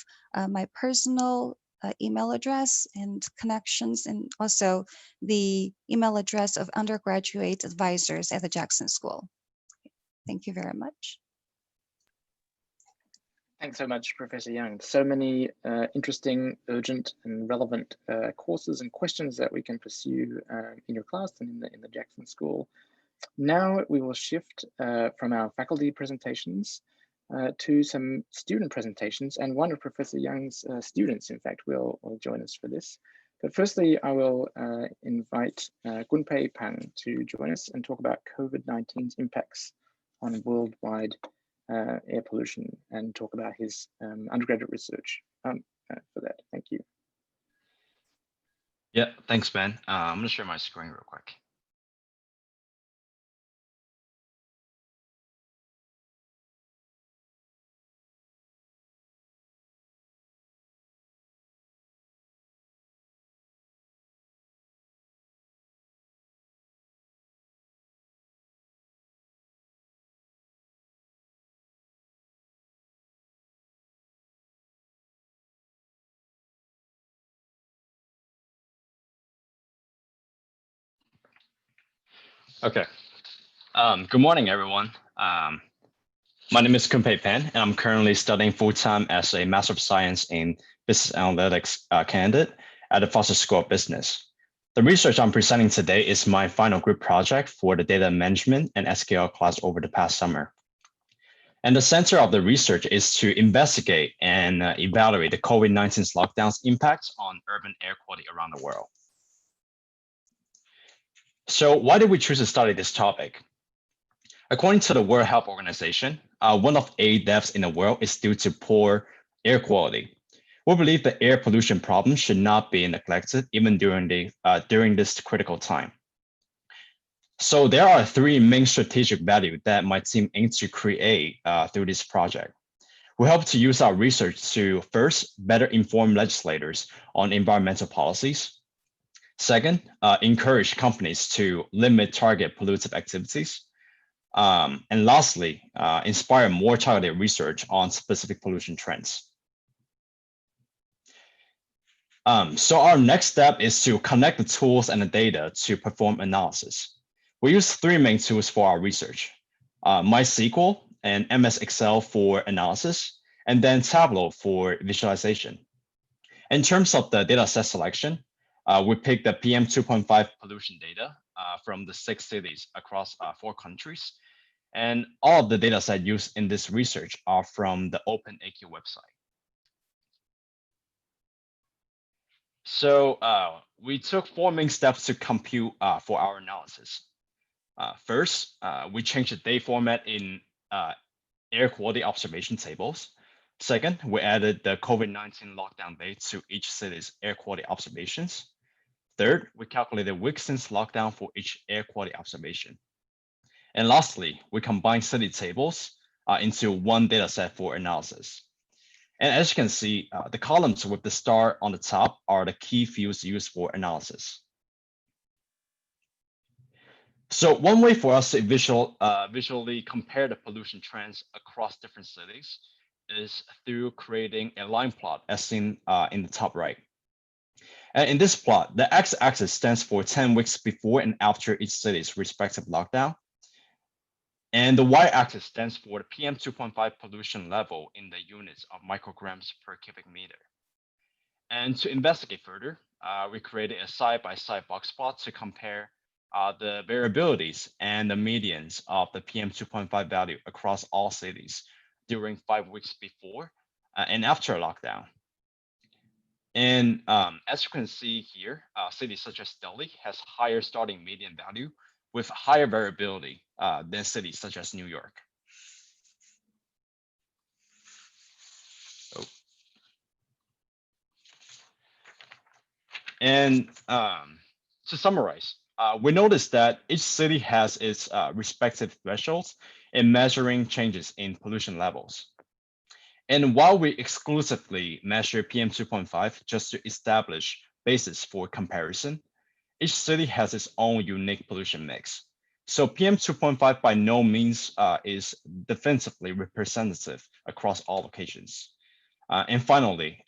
my personal email address and connections, and also the email address of undergraduate advisors at the Jackson School. Thank you very much. Thanks so much, Professor Young. So many interesting, urgent, and relevant courses and questions that we can pursue in your class and in the Jackson School. Now we will shift from our faculty presentations to some student presentations, and one of Professor Young's students, in fact, will join us for this. But firstly, I will invite Gunpei Pang to join us and talk about COVID-19's impacts on worldwide air pollution, and talk about his undergraduate research for that. Thank you. Yeah, thanks, Ben. I'm gonna share my screen real quick. Okay. Good morning, everyone. My name is Kunpei Pan, and I'm currently studying full-time as a Master of Science in Business Analytics candidate at the Foster School of Business. The research I'm presenting today is my final group project for the data management and SQL class over the past summer. And the center of the research is to investigate and evaluate the COVID-19's lockdown's impacts on urban air quality around the world. So why did we choose to study this topic? According to the World Health Organization, 1 of 8 deaths in the world is due to poor air quality. We believe the air pollution problem should not be neglected even during this critical time. So there are 3 main strategic values that my team aims to create through this project. We hope to use our research to first better inform legislators on environmental policies. Second, encourage companies to limit target pollutive activities. And lastly, inspire more targeted research on specific pollution trends. So our next step is to connect the tools and the data to perform analysis. We use 3 main tools for our research: MySQL and MS Excel for analysis, and then Tableau for visualization. In terms of the data set selection, we picked the PM 2.5 pollution data from the 6 cities across 4 countries. And all of the data set used in this research are from the OpenAQ website. So we took 4 main steps to compute for our analysis. First, we changed the date format in air quality observation tables. Second, we added the COVID-19 lockdown date to each city's air quality observations. Third, we calculated weeks since lockdown for each air quality observation. And lastly, we combined city tables into one data set for analysis. And as you can see, the columns with the star on the top are the key fields used for analysis. So one way for us to visually compare the pollution trends across different cities is through creating a line plot as seen in the top right. And in this plot, the x-axis stands for 10 weeks before and after each city's respective lockdown. And the y-axis stands for the PM 2.5 pollution level in the units of micrograms per cubic meter. And to investigate further, we created a side-by-side box plot to compare the variabilities and the medians of the PM 2.5 value across all cities during 5 weeks before and after a lockdown. And as you can see here, cities such as Delhi has higher starting median value with higher variability than cities such as New York. Oh. And to summarize, we noticed that each city has its respective thresholds in measuring changes in pollution levels. And while we exclusively measure PM 2.5 just to establish basis for comparison, each city has its own unique pollution mix. So PM 2.5 by no means is definitively representative across all locations. And finally,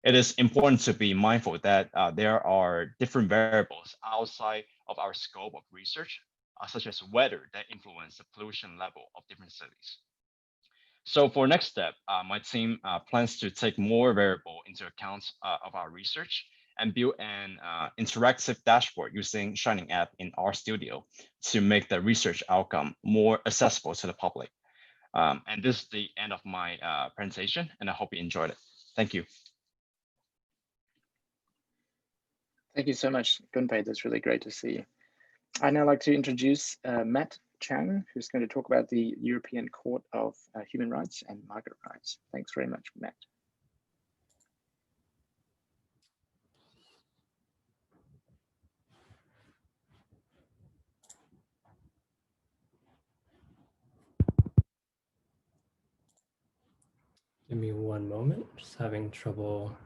it is important to be mindful that there are different variables outside of our scope of research, such as weather, that influence the pollution level of different cities. So for next step, my team plans to take more variable into account of our research and build an interactive dashboard using Shining app in RStudio to make the research outcome more accessible to the public. And this is the end of my presentation, and I hope you enjoyed it. Thank you. Thank you so much, Gunpei. That's really great to see. I'd now like to introduce Matt Chang, who's going to talk about the European Court of Human Rights and Market Rights. Thanks very much, Matt. Give me one moment, just having trouble,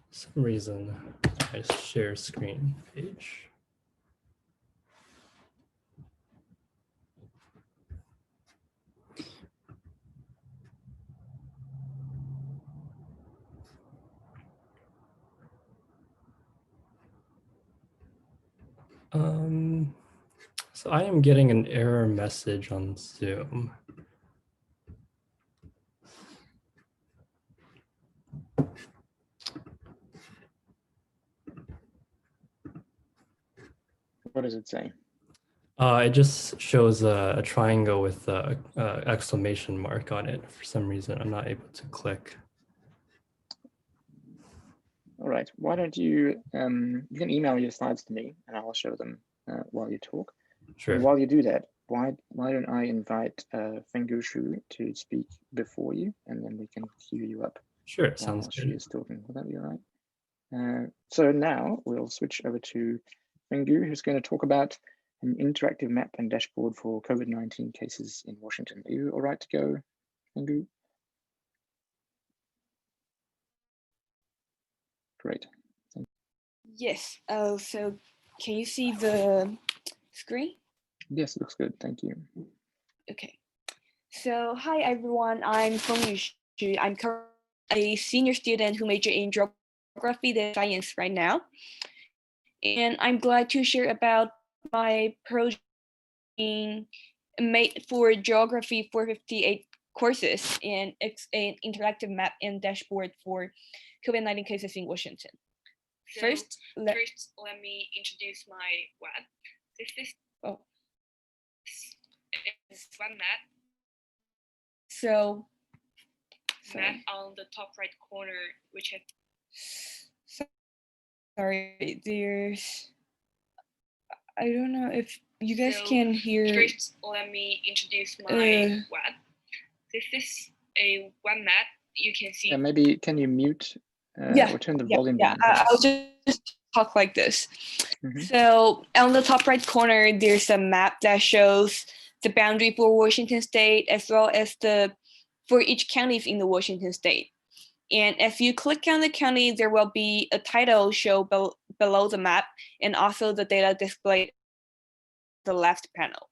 for some reason, my share screen page. So I am getting an error message on Zoom. What does it say? It just shows a triangle with a exclamation mark on it. For some reason, I'm not able to click. All right, why don't you, you can email your slides to me and I'll show them while you talk. Sure. And while you do that, why don't I invite Fengu Shu to speak before you, and then we can queue you up. Sure, sounds She good. is talking. Will that be all right? So now we'll switch over to Fengu, who's going to talk about an interactive map and dashboard for COVID-19 cases in Washington. Are you all right to go, Fengu? Great. Yes. So can you see the screen? Yes, looks good. Thank you. Okay. So hi everyone. I'm Feng Yu. I'm currently a senior student who majored in geography and science right now, and I'm glad to share about my project made for geography 458 courses, and it's an interactive map and dashboard for COVID-19 cases in Washington. So first, let me introduce my web. This is one map. So map on the top right corner, which has sorry, there's I don't know if you guys can hear. First, let me introduce my web. This is a web map. You can see. Yeah, maybe can you mute or turn the volume down? I'll just talk like this. So on the top right corner, there's a map that shows the boundary for Washington State as well as for each counties in the Washington State. And if you click on the county, there will be a title show below the map, and also the data displayed the left panel.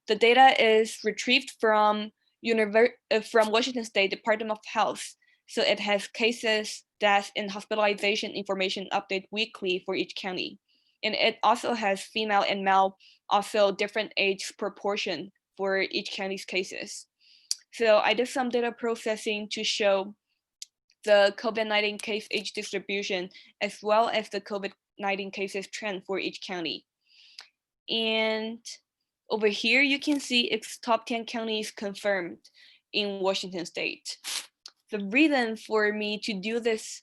The data is retrieved from Washington State Department of Health. So it has cases, deaths, and hospitalization information updated weekly for each county. And it also has female and male, also different age proportion for each county's cases. So I did some data processing to show the COVID-19 case age distribution, as well as the COVID-19 cases trend for each county. And over here, you can see its top 10 counties confirmed in Washington State. The reason for me to do this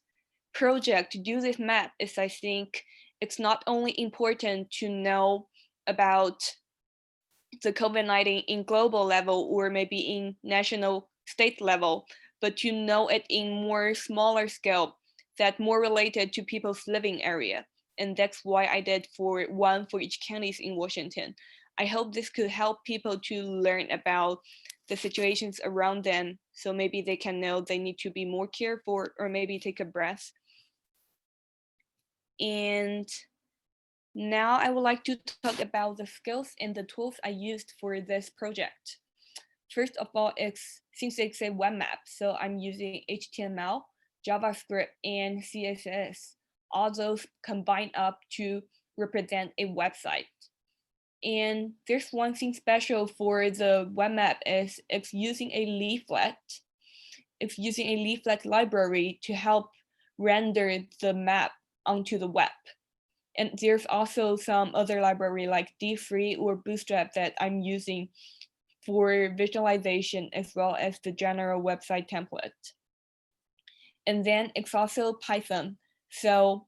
project, to do this map, is I think it's not only important to know about the COVID-19 in global level or maybe in national state level, but to know it in more smaller scale that more related to people's living area. And that's why I did one for each counties in Washington. I hope this could help people to learn about the situations around them, so maybe they can know they need to be more careful or maybe take a breath. And now I would like to talk about the skills and the tools I used for this project. First of all, since it's a web map, so I'm using HTML, JavaScript, and CSS. All those combined up to represent a website. And there's one thing special for the web map is it's using a leaflet. It's using a leaflet library to help render the map onto the web. And there's also some other library like D3 or Bootstrap that I'm using for visualization as well as the general website template. And then it's also Python. So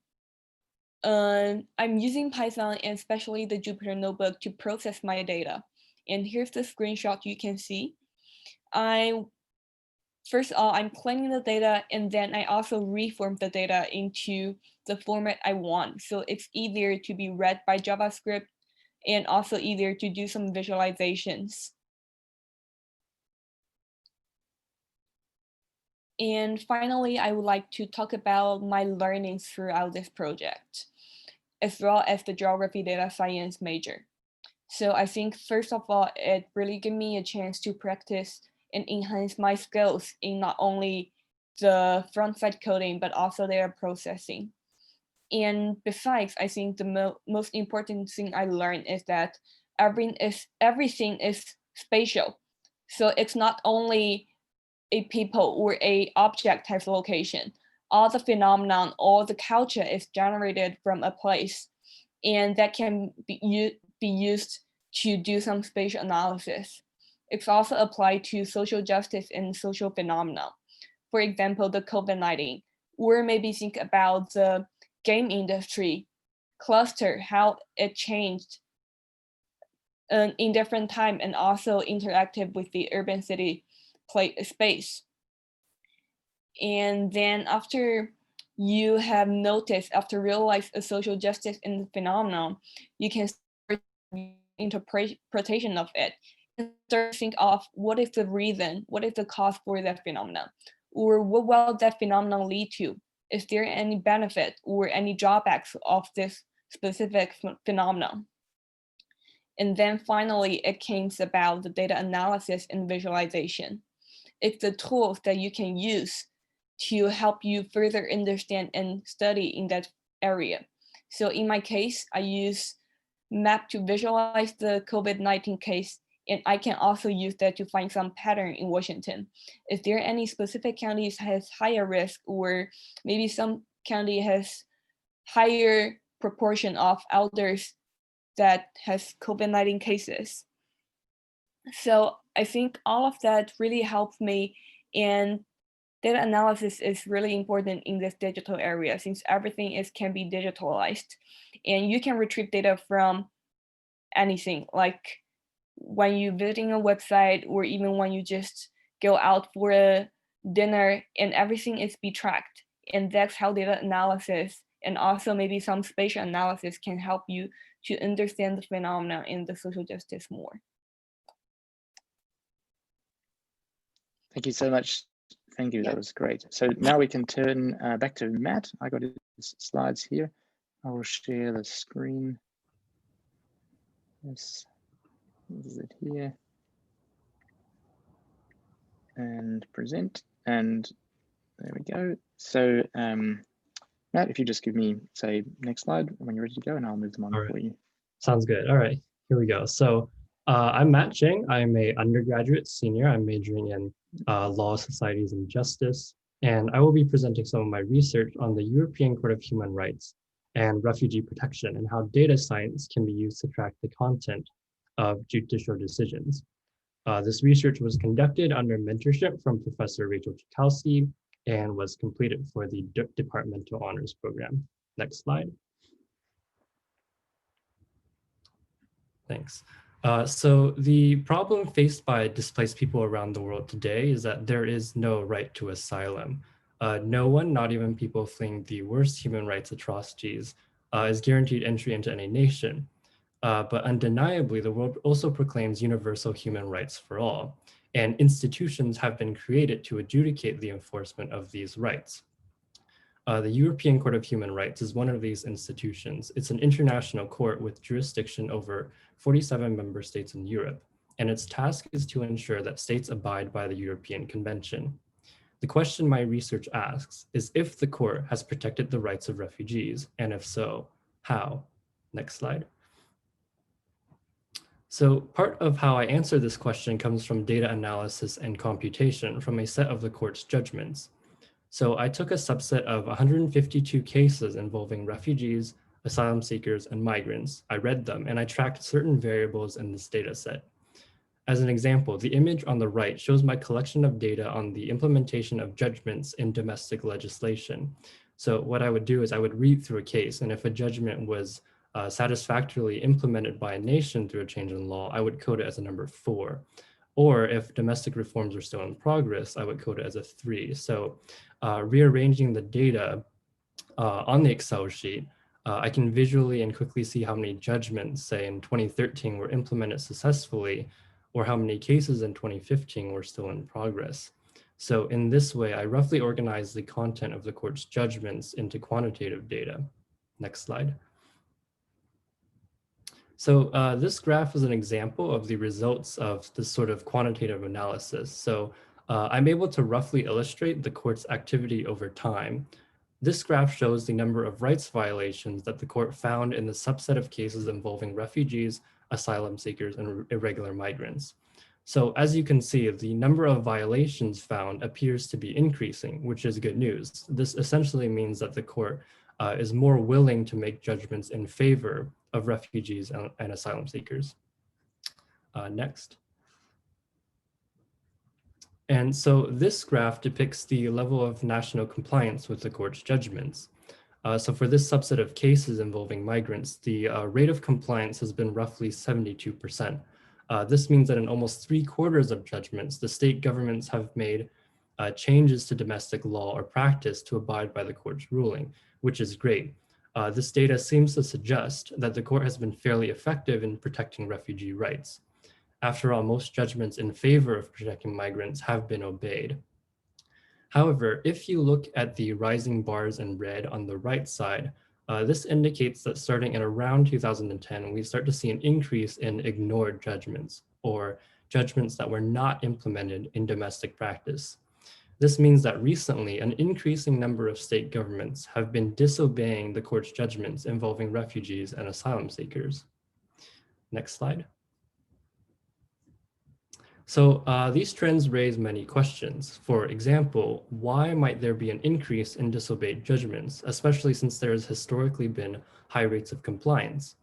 I'm using Python and especially the Jupyter Notebook to process my data. And here's the screenshot you can see. First of all, I'm cleaning the data, and then I also reform the data into the format I want. So it's easier to be read by JavaScript and also easier to do some visualizations. And finally, I would like to talk about my learnings throughout this project, as well as the geography data science major. So I think first of all, it really gave me a chance to practice and enhance my skills in not only the front-side coding, but also data processing. And besides, I think the most important thing I learned is that everything is spatial. So it's not only a people or a object has location. All the phenomenon, all the culture is generated from a place, and that can be used to do some spatial analysis. It's also applied to social justice and social phenomena. For example, the COVID-19, or maybe think about the game industry cluster, how it changed in different time and also interacted with the urban city space. And then after you have noticed, after realize a social justice in the phenomenon, you can start interpretation of it and start to think of what is the reason, what is the cause for that phenomenon, or what will that phenomenon lead to? Is there any benefit or any drawbacks of this specific phenomenon? And then finally, it came about the data analysis and visualization. It's the tools that you can use to help you further understand and study in that area. So in my case, I use map to visualize the COVID-19 case, and I can also use that to find some pattern in Washington. Is there any specific counties has higher risk, or maybe some county has higher proportion of elders that has COVID-19 cases? So I think all of that really helps me, and data analysis is really important in this digital area since everything can be digitalized, and you can retrieve data from anything, like when you're visiting a website or even when you just go out for a dinner, and everything is be tracked. And that's how data analysis and also maybe some spatial analysis can help you to understand the phenomena in the social justice more. Thank you so much. Thank you, that was great. So now we can turn back to Matt. I got his slides here. I will share the screen. Yes, this is it here. And present, and there we go. So Matt, if you just give me, say, next slide when you're ready to go, and I'll move them on for you. Sounds good. All right, here we go. So I'm Matt Cheng. I'm an undergraduate senior. I'm majoring in law, societies, and justice. And I will be presenting some of my research on the European Court of Human Rights and refugee protection and how data science can be used to track the content of judicial decisions. This research was conducted under mentorship from Professor Rachel Czukowski and was completed for the Departmental Honors Program. Next slide. Thanks. So the problem faced by displaced people around the world today is that there is no right to asylum. No one, not even people fleeing the worst human rights atrocities, is guaranteed entry into any nation. But undeniably, the world also proclaims universal human rights for all, and institutions have been created to adjudicate the enforcement of these rights. The European Court of Human Rights is one of these institutions. It's an international court with jurisdiction over 47 member states in Europe, and its task is to ensure that states abide by the European Convention. The question my research asks is if the court has protected the rights of refugees, and if so, how? Next slide. So part of how I answer this question comes from data analysis and computation from a set of the court's judgments. So I took a subset of 152 cases involving refugees, asylum seekers, and migrants. I read them and I tracked certain variables in this data set. As an example, the image on the right shows my collection of data on the implementation of judgments in domestic legislation. So what I would do is I would read through a case, and if a judgment was satisfactorily implemented by a nation through a change in law, I would code it as a number 4. Or if domestic reforms are still in progress, I would code it as a 3. So rearranging the data on the Excel sheet, I can visually and quickly see how many judgments, say in 2013, were implemented successfully, or how many cases in 2015 were still in progress. So in this way, I roughly organize the content of the court's judgments into quantitative data. Next slide. So this graph is an example of the results of this sort of quantitative analysis. So I'm able to roughly illustrate the court's activity over time. This graph shows the number of rights violations that the court found in the subset of cases involving refugees, asylum seekers, and irregular migrants. So as you can see, the number of violations found appears to be increasing, which is good news. This essentially means that the court is more willing to make judgments in favor of refugees and asylum seekers. Next. And so this graph depicts the level of national compliance with the court's judgments. So for this subset of cases involving migrants, the rate of compliance has been roughly 72%. This means that in almost 3/4 of judgments, the state governments have made changes to domestic law or practice to abide by the court's ruling, which is great. This data seems to suggest that the court has been fairly effective in protecting refugee rights. After all, most judgments in favor of protecting migrants have been obeyed. However, if you look at the rising bars in red on the right side, this indicates that starting at around 2010, we start to see an increase in ignored judgments, or judgments that were not implemented in domestic practice. This means that recently, an increasing number of state governments have been disobeying the court's judgments involving refugees and asylum seekers. Next slide. So these trends raise many questions. For example, why might there be an increase in disobeyed judgments, especially since there has historically been high rates of compliance?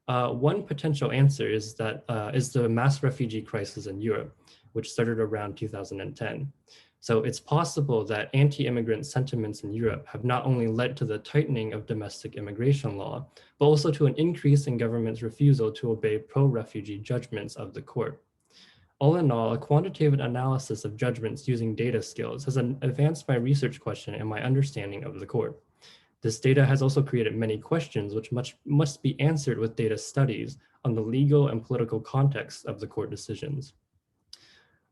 One potential answer is the mass refugee crisis in Europe, which started around 2010. So it's possible that anti-immigrant sentiments in Europe have not only led to the tightening of domestic immigration law, but also to an increase in government's refusal to obey pro-refugee judgments of the court. All in all, a quantitative analysis of judgments using data skills has advanced my research question and my understanding of the court. This data has also created many questions which must be answered with data studies on the legal and political context of the court decisions.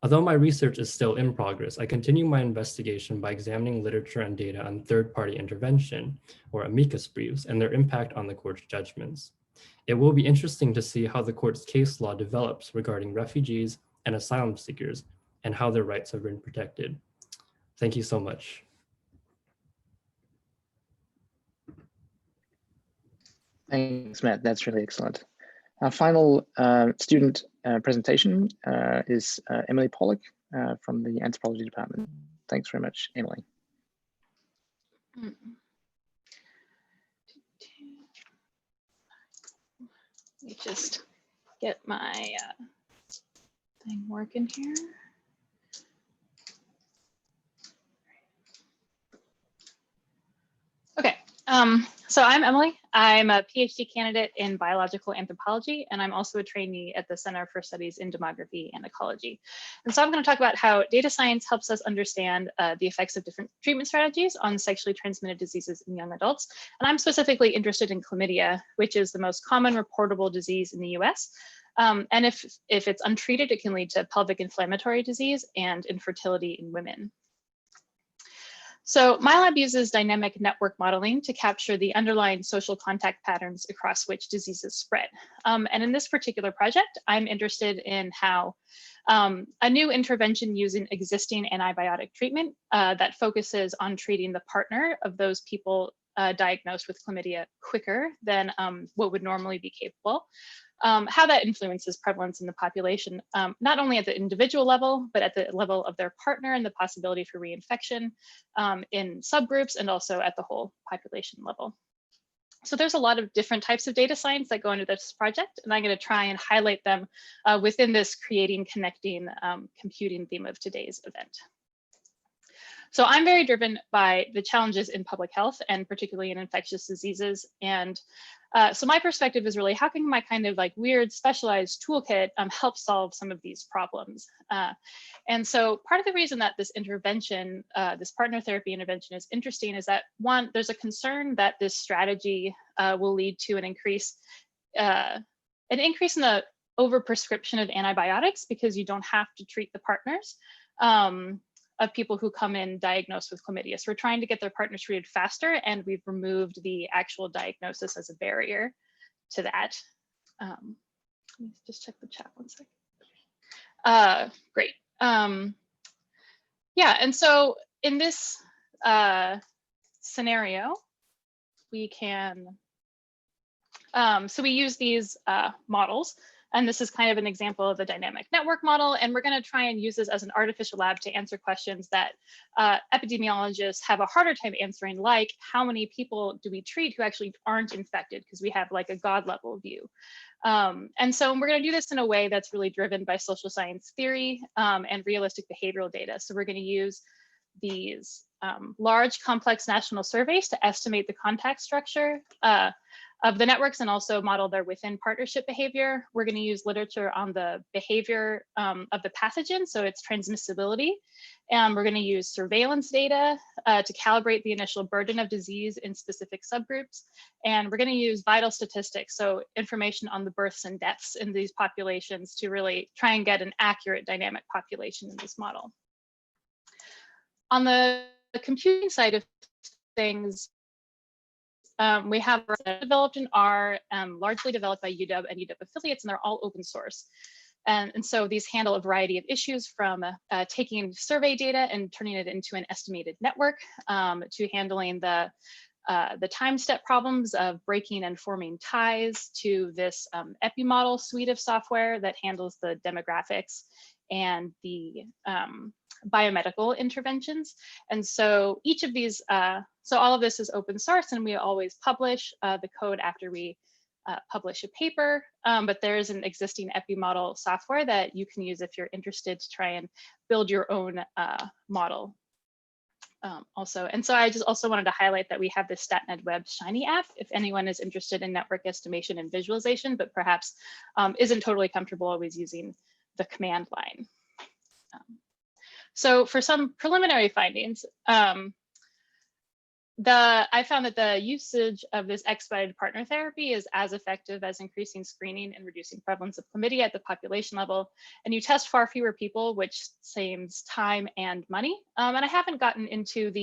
Although my research is still in progress, I continue my investigation by examining literature and data on third-party intervention, or amicus briefs, and their impact on the court's judgments. It will be interesting to see how the court's case law develops regarding refugees and asylum seekers and how their rights have been protected. Thank you so much. Thanks, Matt. That's really excellent. Our final student presentation is Emily Pollock from the Anthropology Department. Thanks very much, Emily. Let me just get my thing working here. Okay, so I'm Emily. I'm a PhD candidate in biological anthropology, and I'm also a trainee at the Center for Studies in Demography and Ecology. And so I'm going to talk about how data science helps us understand the effects of different treatment strategies on sexually transmitted diseases in young adults. And I'm specifically interested in chlamydia, which is the most common reportable disease in the US. And if it's untreated, it can lead to pelvic inflammatory disease and infertility in women. So my lab uses dynamic network modeling to capture the underlying social contact patterns across which diseases spread. And in this particular project, I'm interested in how a new intervention using existing antibiotic treatment that focuses on treating the partner of those people diagnosed with chlamydia quicker than what would normally be capable, how that influences prevalence in the population, not only at the individual level, but at the level of their partner and the possibility for reinfection in subgroups and also at the whole population level. So there's a lot of different types of data science that go into this project, and I'm going to try and highlight them within this creating, connecting, computing theme of today's event. So I'm very driven by the challenges in public health and particularly in infectious diseases. And so my perspective is really, how can my kind of like weird specialized toolkit help solve some of these problems? And so part of the reason that this intervention, this partner therapy intervention is interesting is that one, there's a concern that this strategy will lead to an increase in the overprescription of antibiotics because you don't have to treat the partners. of people who come in diagnosed with chlamydia. So we're trying to get their partner treated faster, and we've removed the actual diagnosis as a barrier to that. Let me just check the chat one second. Great. Yeah, and so in this scenario, we can, so we use these models, and this is kind of an example of the dynamic network model, and we're going to try and use this as an artificial lab to answer questions that epidemiologists have a harder time answering, like how many people do we treat who actually aren't infected, because we have like a God level view. And so we're going to do this in a way that's really driven by social science theory and realistic behavioral data. So we're going to use these large complex national surveys to estimate the contact structure of the networks and also model their within partnership behavior. We're going to use literature on the behavior of the pathogen, so its transmissibility. And we're going to use surveillance data to calibrate the initial burden of disease in specific subgroups. And we're going to use vital statistics, so information on the births and deaths in these populations to really try and get an accurate dynamic population in this model. On the computing side of things, we have developed in R, largely developed by UW and UW affiliates, and they're all open source. And so these handle a variety of issues, from taking survey data and turning it into an estimated network, to handling the time step problems of breaking and forming ties, to this EpiModel suite of software that handles the demographics and the biomedical interventions. And so each of these, so all of this is open source, and we always publish the code after we publish a paper, but there is an existing EpiModel software that you can use if you're interested to try and build your own model also. And so I just also wanted to highlight that we have this StatNet Web Shiny app if anyone is interested in network estimation and visualization, but perhaps isn't totally comfortable always using the command line. So for some preliminary findings, I found that the usage of this expedited partner therapy is as effective as increasing screening and reducing prevalence of chlamydia at the population level. And you test far fewer people, which saves time and money. And I haven't gotten into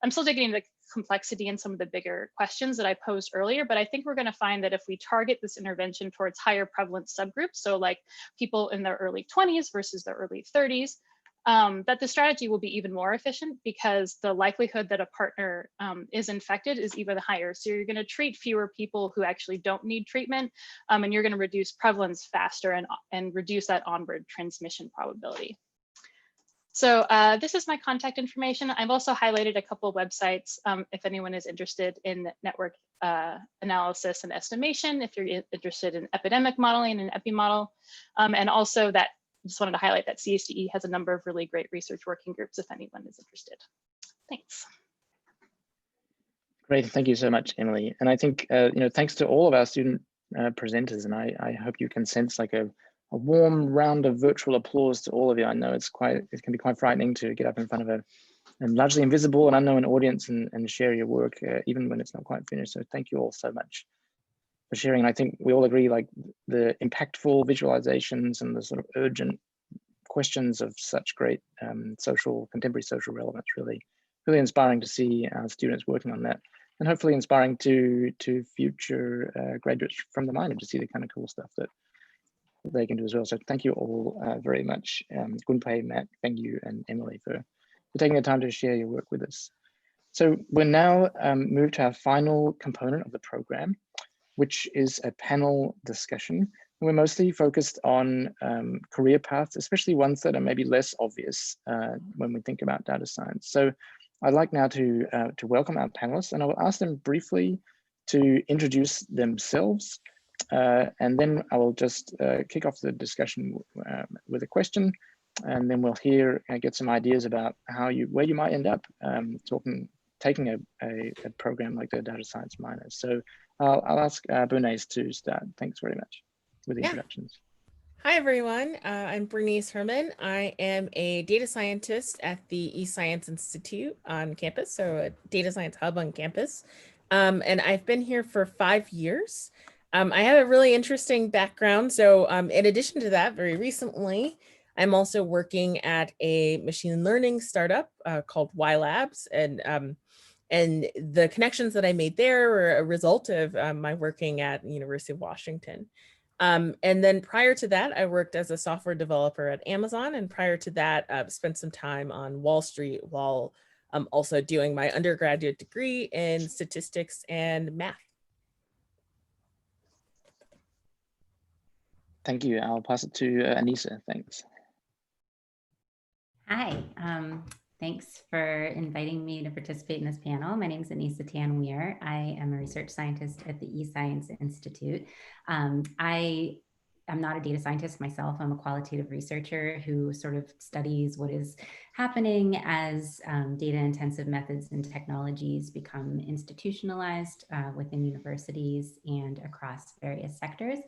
I'm still digging into the complexity and some of the bigger questions that I posed earlier, but I think we're going to find that if we target this intervention towards higher prevalence subgroups, so like people in their early 20s versus their early 30s, that the strategy will be even more efficient, because the likelihood that a partner is infected is even higher. So you're going to treat fewer people who actually don't need treatment, and you're going to reduce prevalence faster and reduce that onward transmission probability. So this is my contact information. I've also highlighted a couple of websites if anyone is interested in network analysis and estimation, if you're interested in epidemic modeling and EpiModel, and also that just wanted to highlight that CSDE has a number of really great research working groups if anyone is interested. Thanks. Great, thank you so much, Emily. And I think, thanks to all of our student presenters, and I hope you can sense like a warm round of virtual applause to all of you. I know it can be quite frightening to get up in front of a largely invisible and unknown audience and share your work, even when it's not quite finished. So thank you all so much for sharing. I think we all agree, like the impactful visualizations and the sort of urgent questions of such great contemporary social relevance, really inspiring to see our students working on that, and hopefully inspiring to future graduates from the minor to see the kind of cool stuff that they can do as well. So thank you all very much, Gunpei, Matt, thank you, and Emily for taking the time to share your work with us. So we're now moved to our final component of the program, which is a panel discussion. We're mostly focused on career paths, especially ones that are maybe less obvious when we think about data science. So I'd like now to welcome our panelists, and I will ask them briefly to introduce themselves, and then I will just kick off the discussion with a question, and then we'll get some ideas about where you might end up taking a program like the data science minors. So I'll ask Bernice to start. Thanks very much with the introductions. Hi, everyone. I'm Bernice Herman. I am a data scientist at the eScience Institute on campus, so a data science hub on campus. And I've been here for 5 years. I have a really interesting background. So in addition to that, very recently, I'm also working at a machine learning startup called Y Labs, and the connections that I made there were a result of my working at the University of Washington. And then prior to that, I worked as a software developer at Amazon, and prior to that, spent some time on Wall Street while also doing my undergraduate degree in statistics and math. Thank you. I'll pass it to Anissa. Thanks. Hi, thanks for inviting me to participate in this panel. My name is Anissa Tanweer. I am a research scientist at the eScience Institute. I'm not a data scientist myself. I'm a qualitative researcher who sort of studies what is happening as data intensive methods and technologies become institutionalized within universities and across various sectors.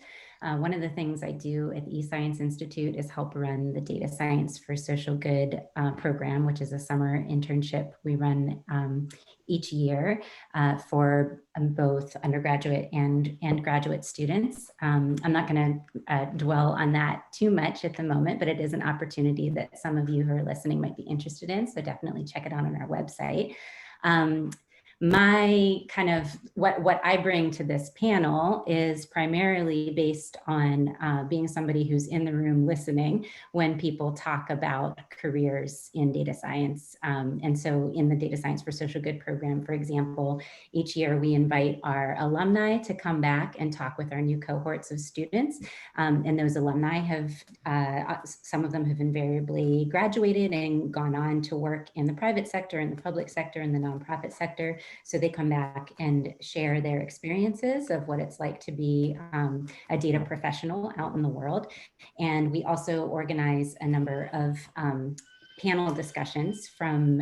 One of the things I do at the eScience Institute is help run the Data Science for Social Good program, which is a summer internship we run each year for both undergraduate and graduate students. I'm not going to dwell on that too much at the moment, but it is an opportunity that some of you who are listening might be interested in, so definitely check it out on our website. My kind of what I bring to this panel is primarily based on being somebody who's in the room listening when people talk about careers in data science. And so in the Data Science for Social Good program, for example, each year we invite our alumni to come back and talk with our new cohorts of students. And those alumni have, some of them have invariably graduated and gone on to work in the private sector, in the public sector, in the nonprofit sector. So they come back and share their experiences of what it's like to be a data professional out in the world. And we also organize a number of panel discussions from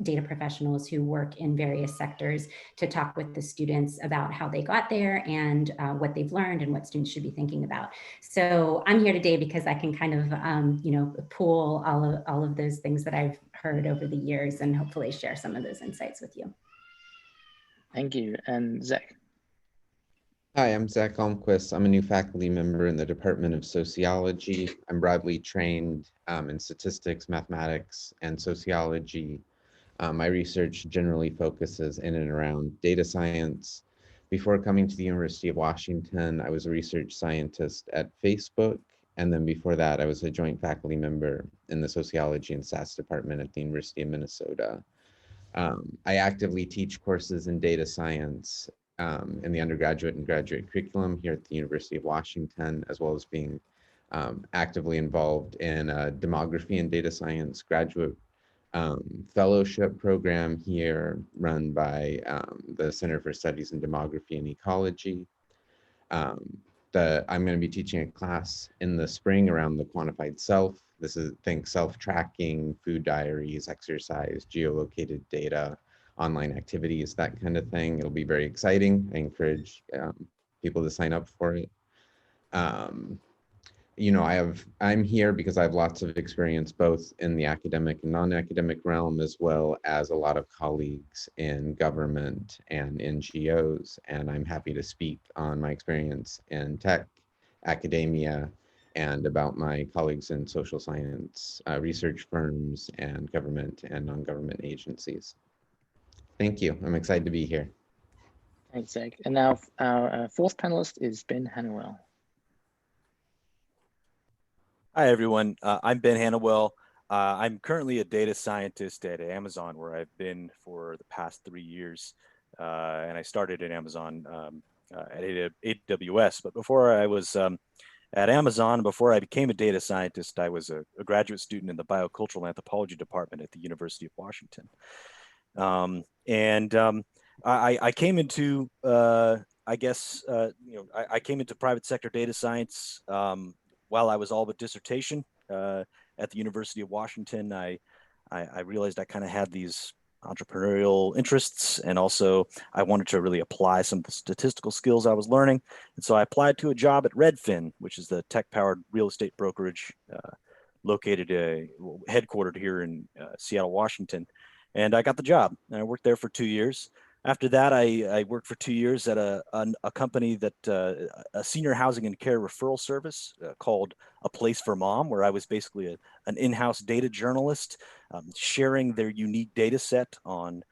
data professionals who work in various sectors to talk with the students about how they got there and what they've learned and what students should be thinking about. So I'm here today because I can kind of, you know, pool all of those things that I've heard over the years and hopefully share some of those insights with you. Thank you. And Zach. Hi, I'm Zach Almquist. I'm a new faculty member in the Department of Sociology. I'm broadly trained in statistics, mathematics, and sociology. My research generally focuses in and around data science. Before coming to the University of Washington, I was a research scientist at Facebook. And then before that, I was a joint faculty member in the Sociology and Stats department at the University of Minnesota. I actively teach courses in data science in the undergraduate and graduate curriculum here at the University of Washington, as well as being actively involved in a demography and data science graduate fellowship program here run by the Center for Studies in Demography and Ecology. I'm going to be teaching a class in the spring around the quantified self. This is, think self-tracking, food diaries, exercise, geolocated data, online activities, that kind of thing. It'll be very exciting. I encourage people to sign up for it. You know, I'm here because I have lots of experience both in the academic and non-academic realm, as well as a lot of colleagues in government and NGOs. And I'm happy to speak on my experience in tech, academia, and about my colleagues in social science, research firms, and government and non-government agencies. Thank you. I'm excited to be here. Thanks, Zach. And now our fourth panelist is Ben Hannawell. Hi, everyone. I'm Ben Hannawell. I'm currently a data scientist at Amazon, where I've been for the past 3 years. And I started at Amazon at AWS. But before I was at Amazon, before I became a data scientist, I was a graduate student in the biocultural anthropology department at the University of Washington. I came into, I came into private sector data science while I was all but dissertation at the University of Washington. I realized I kind of had these entrepreneurial interests, and also I wanted to really apply some of the statistical skills I was learning. And so I applied to a job at Redfin, which is the tech-powered real estate brokerage located, headquartered here in Seattle, Washington. And I got the job, and I worked there for 2 years. After that, I worked for 2 years at a company that a senior housing and care referral service called A Place for Mom, where I was basically an in-house data journalist, sharing their unique data set on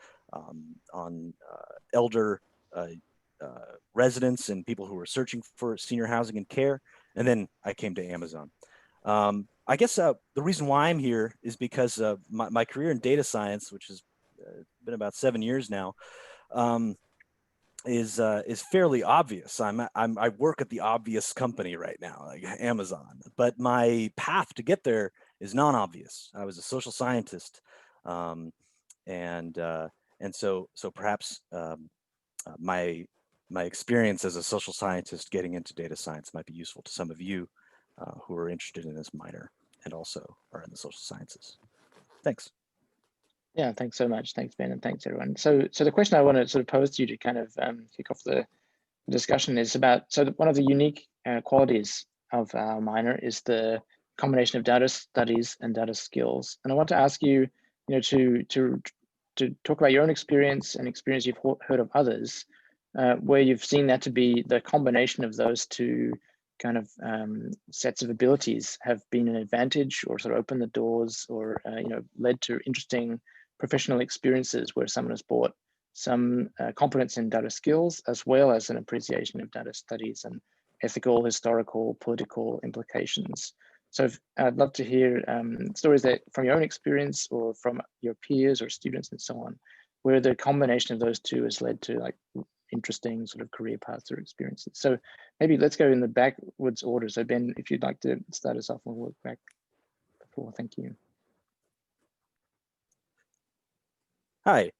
elder residents and people who were searching for senior housing and care. And then I came to Amazon. I guess the reason why I'm here is because my career in data science, which has been about 7 years now, is fairly obvious. I work at the obvious company right now, like Amazon, but my path to get there is non-obvious. I was a social scientist, and so perhaps my experience as a social scientist getting into data science might be useful to some of you who are interested in this minor and also are in the social sciences. Thanks. Yeah, thanks so much. Thanks, Ben, and thanks everyone. So the question I want to sort of pose to you to kind of kick off the discussion is about, one of the unique qualities of our minor is the combination of data studies and data skills. And I want to ask you, to talk about your own experience and experience you've heard of others, where you've seen that to be the combination of those two kind of sets of abilities have been an advantage or sort of opened the doors or led to interesting professional experiences where someone has brought some competence in data skills as well as an appreciation of data studies and ethical, historical, political implications. So I'd love to hear stories that from your own experience or from your peers or students and so on, where the combination of those two has led to like interesting sort of career paths or experiences. So maybe let's go in the backwards order. So Ben, if you'd like to start us off, we'll work back before. Thank you. Hi,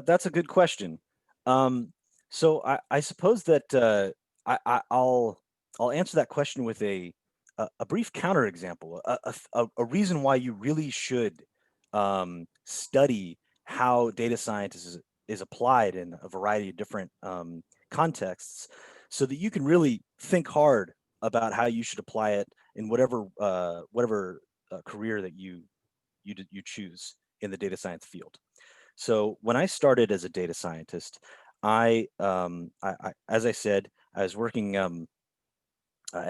that's a good question. So I suppose that I'll answer that question with a brief counterexample, a reason why you really should study how data science is applied in a variety of different contexts, so that you can really think hard about how you should apply it in whatever career that you choose in the data science field. So when I started as a data scientist, as I said, I was working at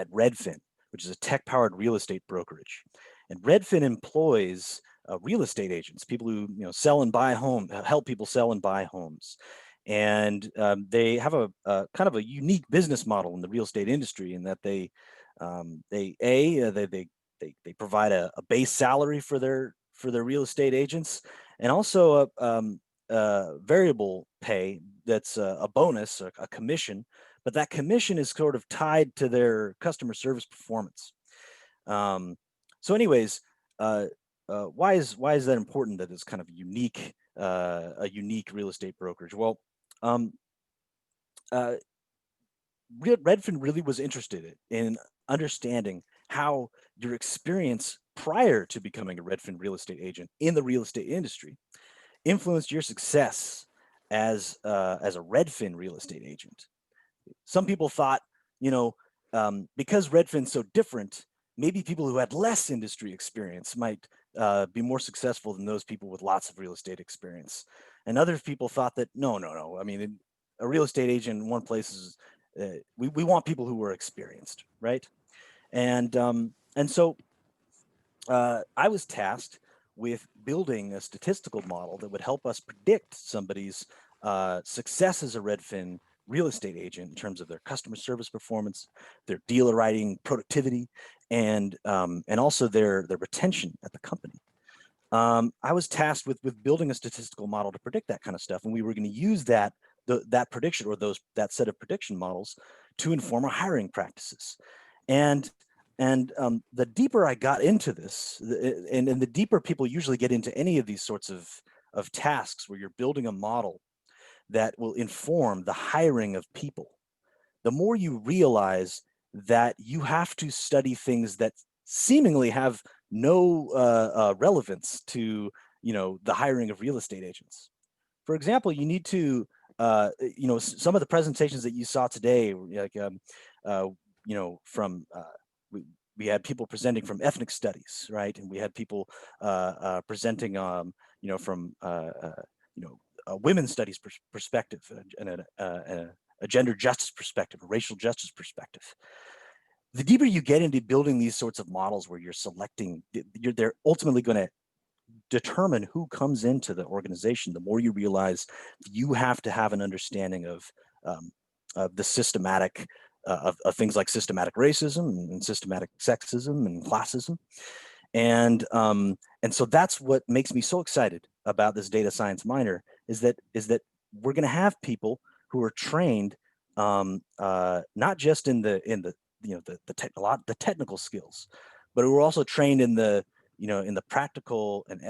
Redfin, which is a tech-powered real estate brokerage. And Redfin employs real estate agents, people who sell and buy homes, help people sell and buy homes. And they have a kind of a unique business model in the real estate industry in that they provide a base salary for their real estate agents, and also a variable pay that's a bonus, a commission, but that commission is sort of tied to their customer service performance. So anyways, why is that important that it's kind of unique, a unique real estate brokerage? Well, Redfin really was interested in understanding how your experience prior to becoming a Redfin real estate agent in the real estate industry influenced your success as a Redfin real estate agent. Some people thought, because Redfin's so different, maybe people who had less industry experience might be more successful than those people with lots of real estate experience. And other people thought that, no. I mean, a real estate agent in one place is, we want people who are experienced, right? And so I was tasked with building a statistical model that would help us predict somebody's success as a Redfin real estate agent in terms of their customer service performance, their deal writing productivity, and also their retention at the company. I was tasked with building a statistical model to predict that kind of stuff, and we were going to use that prediction or that set of prediction models to inform our hiring practices. And the deeper I got into this, and the deeper people usually get into any of these sorts of tasks where you're building a model that will inform the hiring of people, the more you realize that you have to study things that seemingly have no relevance to the hiring of real estate agents. For example, you need to some of the presentations that you saw today, like from we had people presenting from ethnic studies, right? And we had people presenting from women's studies perspective, and a gender justice perspective, a racial justice perspective. The deeper you get into building these sorts of models where you're selecting, they're ultimately going to determine who comes into the organization, the more you realize you have to have an understanding of the systematic, of things like systematic racism and systematic sexism and classism. And so that's what makes me so excited about this data science minor, is that we're going to have people who are trained not just in the the technical skills, but who are also trained in the in the practical and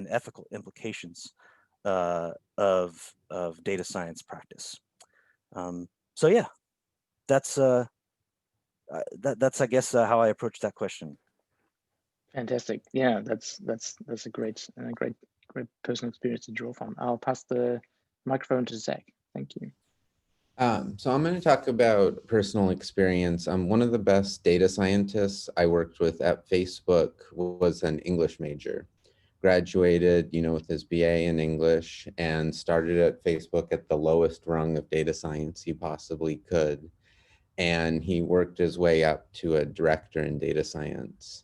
ethical implications of data science practice. So yeah, that's I guess how I approach that question. Fantastic. Yeah, that's a great personal experience to draw from. I'll pass the microphone to Zach. Thank you. So I'm going to talk about personal experience. One of the best data scientists I worked with at Facebook was an English major. Graduated, with his BA in English, and started at Facebook at the lowest rung of data science he possibly could. And he worked his way up to a director in data science.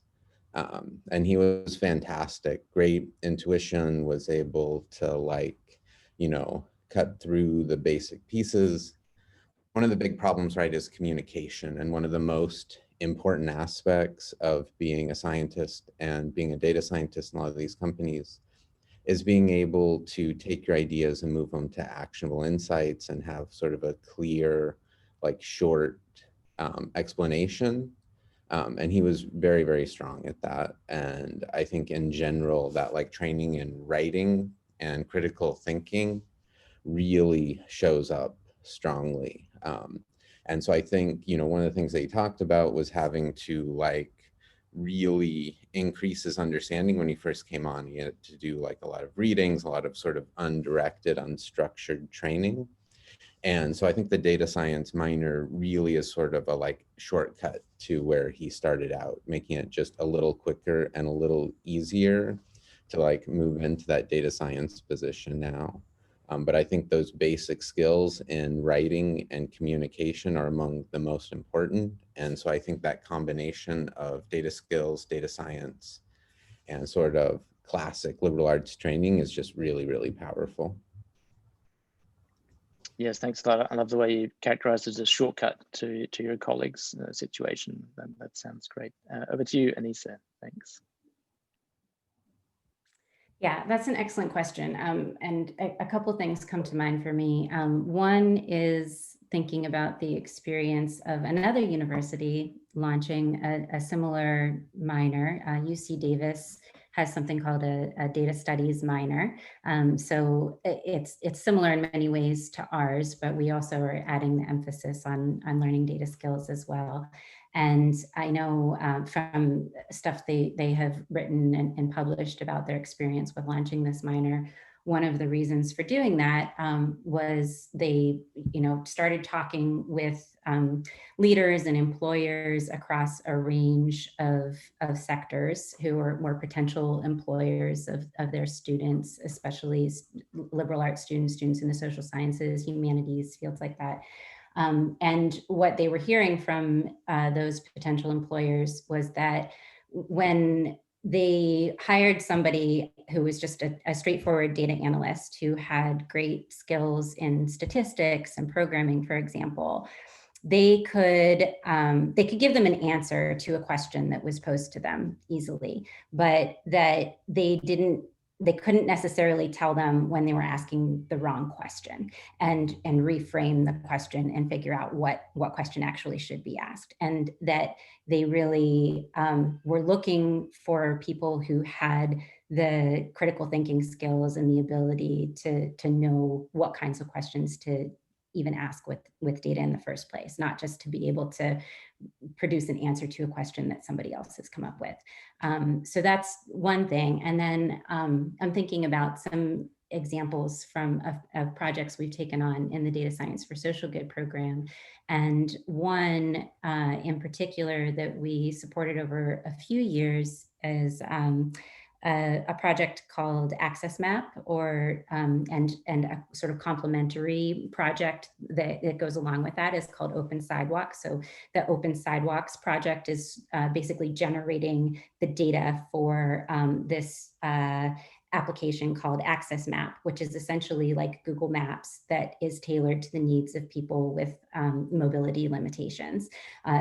And he was fantastic, great intuition, was able to cut through the basic pieces. One of the big problems, right, is communication. And one of the most important aspects of being a scientist and being a data scientist in a lot of these companies is being able to take your ideas and move them to actionable insights and have sort of a clear, short explanation. And he was very, very strong at that. And I think in general that training in writing and critical thinking really shows up strongly. And so I think, one of the things that he talked about was having to really increase his understanding when he first came on. He had to do a lot of readings, a lot of sort of undirected, unstructured training. And so I think the data science minor really is sort of a shortcut to where he started out, making it just a little quicker and a little easier to move into that data science position now. But I think those basic skills in writing and communication are among the most important. And so I think that combination of data skills, data science, and sort of classic liberal arts training is just really, really powerful. Yes, thanks a lot. I love the way you characterized it as a shortcut to your colleagues' situation. That sounds great. Over to you, Anissa. Thanks. Yeah, that's an excellent question. And a couple things come to mind for me. One is thinking about the experience of another university launching a similar minor. UC Davis has something called a data studies minor. So it's similar in many ways to ours, but we also are adding the emphasis on learning data skills as well. And I know from stuff they have written and published about their experience with launching this minor, one of the reasons for doing that was they, started talking with leaders and employers across a range of sectors who were potential employers of their students, especially liberal arts students in the social sciences, humanities, fields like that. And what they were hearing from those potential employers was that when they hired somebody who was just a straightforward data analyst who had great skills in statistics and programming, for example, they could give them an answer to a question that was posed to them easily, but that they couldn't necessarily tell them when they were asking the wrong question and reframe the question and figure out what question actually should be asked. And that they really were looking for people who had the critical thinking skills and the ability to know what kinds of questions to even ask with data in the first place, not just to be able to produce an answer to a question that somebody else has come up with. So that's one thing. And then I'm thinking about some examples from of projects we've taken on in the Data Science for Social Good program. And one in particular that we supported over a few years is a project called Access Map, or and a sort of complementary project that goes along with that is called Open Sidewalks. So the Open Sidewalks project is basically generating the data for this application called Access Map, which is essentially like Google Maps that is tailored to the needs of people with mobility limitations.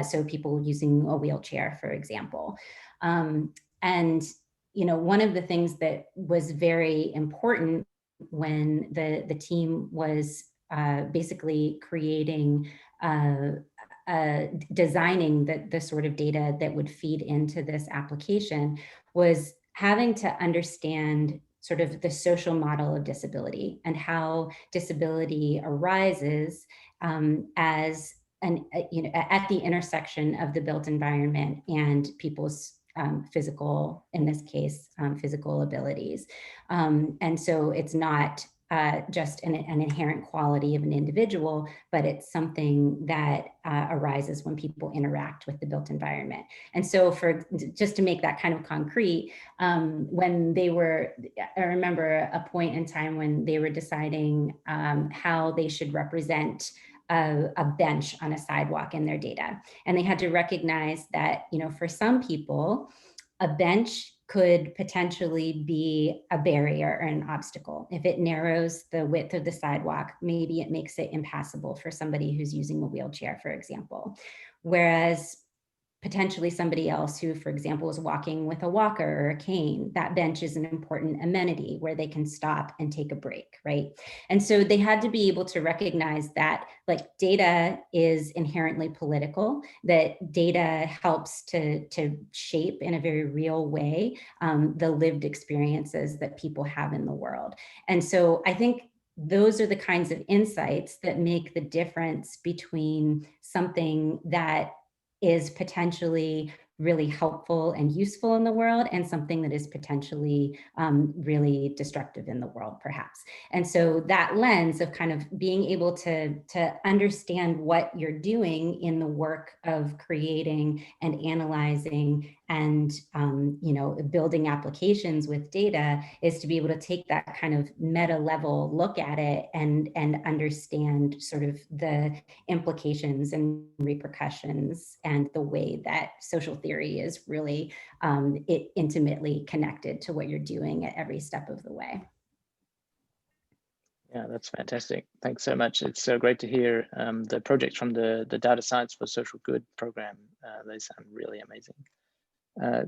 So people using a wheelchair, for example. And you know, one of the things that was very important when the team was basically creating, designing the sort of data that would feed into this application, was having to understand sort of the social model of disability and how disability arises as you know, at the intersection of the built environment and people's physical, in this case, physical abilities. And so it's not just an inherent quality of an individual, but it's something that arises when people interact with the built environment. And so just to make that kind of concrete, when they were, I remember a point in time when they were deciding how they should represent a bench on a sidewalk in their data. And they had to recognize that, you know, for some people, a bench could potentially be a barrier or an obstacle. If it narrows the width of the sidewalk, maybe it makes it impassable for somebody who's using a wheelchair, for example. Whereas potentially somebody else who, for example, is walking with a walker or a cane, that bench is an important amenity where they can stop and take a break, right? And so they had to be able to recognize that, like, data is inherently political, that data helps to shape in a very real way the lived experiences that people have in the world. And so I think those are the kinds of insights that make the difference between something that is potentially really helpful and useful in the world and something that is potentially really destructive in the world, perhaps. And so that lens of kind of being able to understand what you're doing in the work of creating and analyzing and you know, building applications with data is to be able to take that kind of meta level look at it and understand sort of the implications and repercussions and the way that social theory is really intimately connected to what you're doing at every step of the way. Yeah, that's fantastic. Thanks so much. It's so great to hear the projects from the Data Science for Social Good program. They sound really amazing.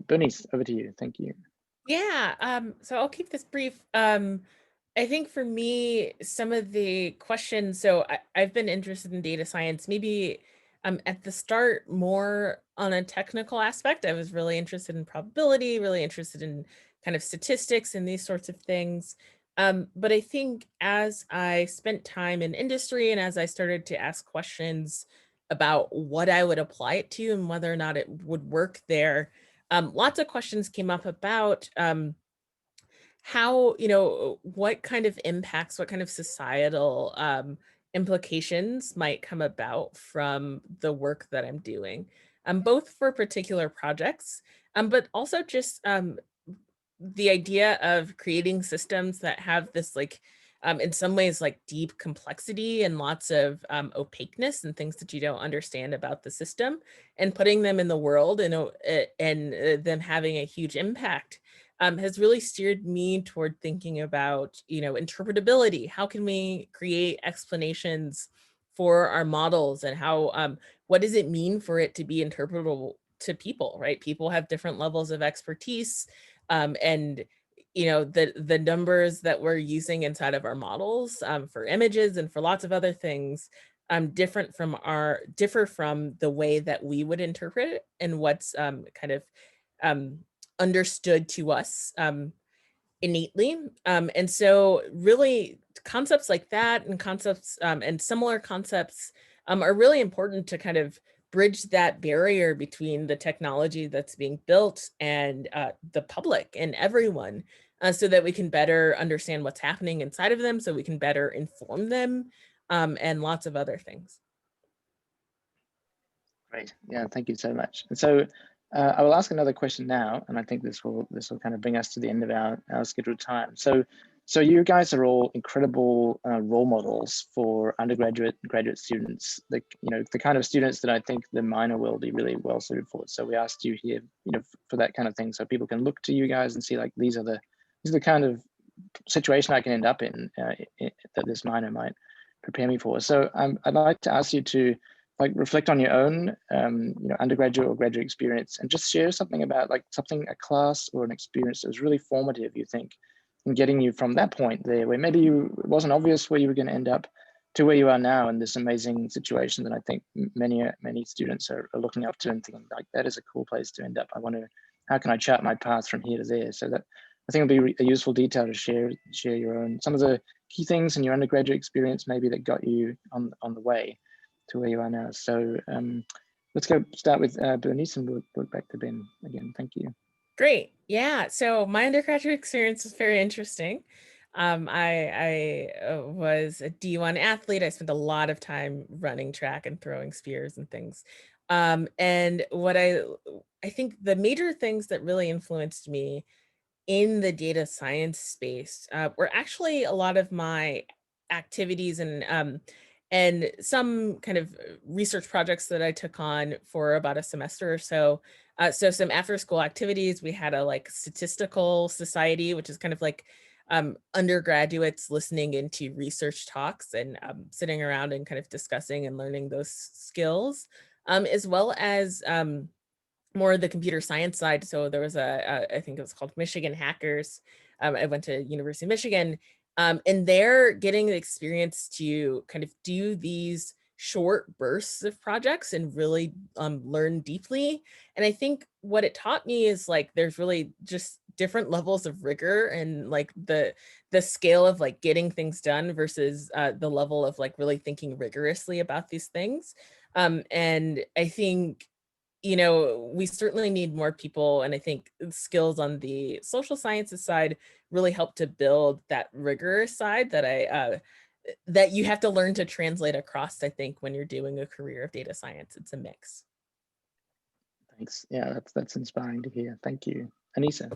Bernice, over to you. Thank you. Yeah, so I'll keep this brief. I think for me, some of the questions, so I've been interested in data science, maybe at the start more on a technical aspect. I was really interested in probability, really interested in kind of statistics and these sorts of things. But I think as I spent time in industry and as I started to ask questions about what I would apply it to and whether or not it would work there, lots of questions came up about how, you know, what kind of impacts, what kind of societal implications might come about from the work that I'm doing, both for particular projects, but also just the idea of creating systems that have this, like, in some ways, like, deep complexity and lots of opaqueness and things that you don't understand about the system, and putting them in the world and them having a huge impact has really steered me toward thinking about, you know, interpretability. How can we create explanations for our models, and how, what does it mean for it to be interpretable to people, right? People have different levels of expertise, and you know, the numbers that we're using inside of our models for images and for lots of other things differ from the way that we would interpret it and what's kind of understood to us innately. And so really concepts like that and concepts and similar concepts are really important to kind of bridge that barrier between the technology that's being built and the public and everyone, so that we can better understand what's happening inside of them, so we can better inform them, and lots of other things. Great. Yeah, thank you so much. And so I will ask another question now, and I think this will kind of bring us to the end of our scheduled time. So you guys are all incredible role models for undergraduate and graduate students, the kind of students that I think the minor will be really well suited for. So we asked you here, for that kind of thing, so people can look to you guys and see like these are the kind of situation I can end up in that this minor might prepare me for. So I'd like to ask you to reflect on your own, undergraduate or graduate experience, and just share something about a class or an experience that was really formative, you think, in getting you from that point there, where maybe it wasn't obvious where you were going to end up, to where you are now in this amazing situation that I think many students are looking up to and thinking like, that is a cool place to end up. How can I chart my path from here to there? So that I think it'll be a useful detail to share your own, some of the key things in your undergraduate experience maybe that got you on the way to where you are now. So let's start with Bernice and we'll look back to Ben again. Thank you. Great. Yeah. So my undergraduate experience was very interesting. I was a D1 athlete. I spent a lot of time running track and throwing spears and things. And what I think the major things that really influenced me in the data science space were actually a lot of my activities and some kind of research projects that I took on for about a semester or so. So some after school activities, we had a statistical society, which is kind of like undergraduates listening into research talks and sitting around and kind of discussing and learning those skills, as well as more of the computer science side. So there was I think it was called Michigan Hackers. I went to University of Michigan, and they're getting the experience to kind of do these short bursts of projects and really learn deeply. And I think what it taught me is there's really just different levels of rigor and the scale of getting things done versus the level of really thinking rigorously about these things. And I think we certainly need more people, and I think skills on the social sciences side really help to build that rigorous side that that you have to learn to translate across, I think, when you're doing a career of data science. It's a mix. Thanks. Yeah, that's inspiring to hear. Thank you. Anissa.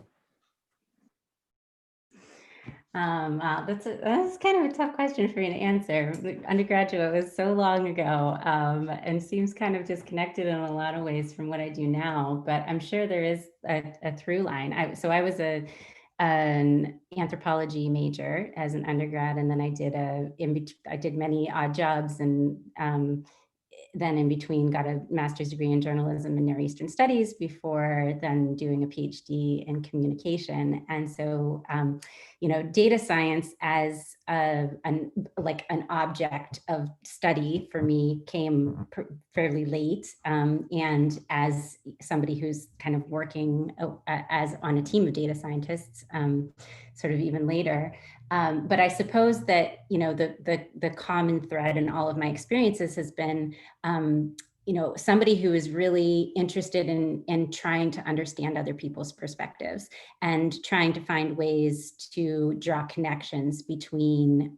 That's kind of a tough question for me to answer. Undergraduate was so long ago, and seems kind of disconnected in a lot of ways from what I do now, but I'm sure there is a through line. So I was an anthropology major as an undergrad, and then I did many odd jobs, and then in between got a master's degree in journalism and Near Eastern Studies before then doing a PhD in communication. And so, data science as an object of study for me came fairly late. And as somebody who's kind of working as on a team of data scientists, sort of even later. But I suppose that, the common thread in all of my experiences has been, somebody who is really interested in trying to understand other people's perspectives and trying to find ways to draw connections between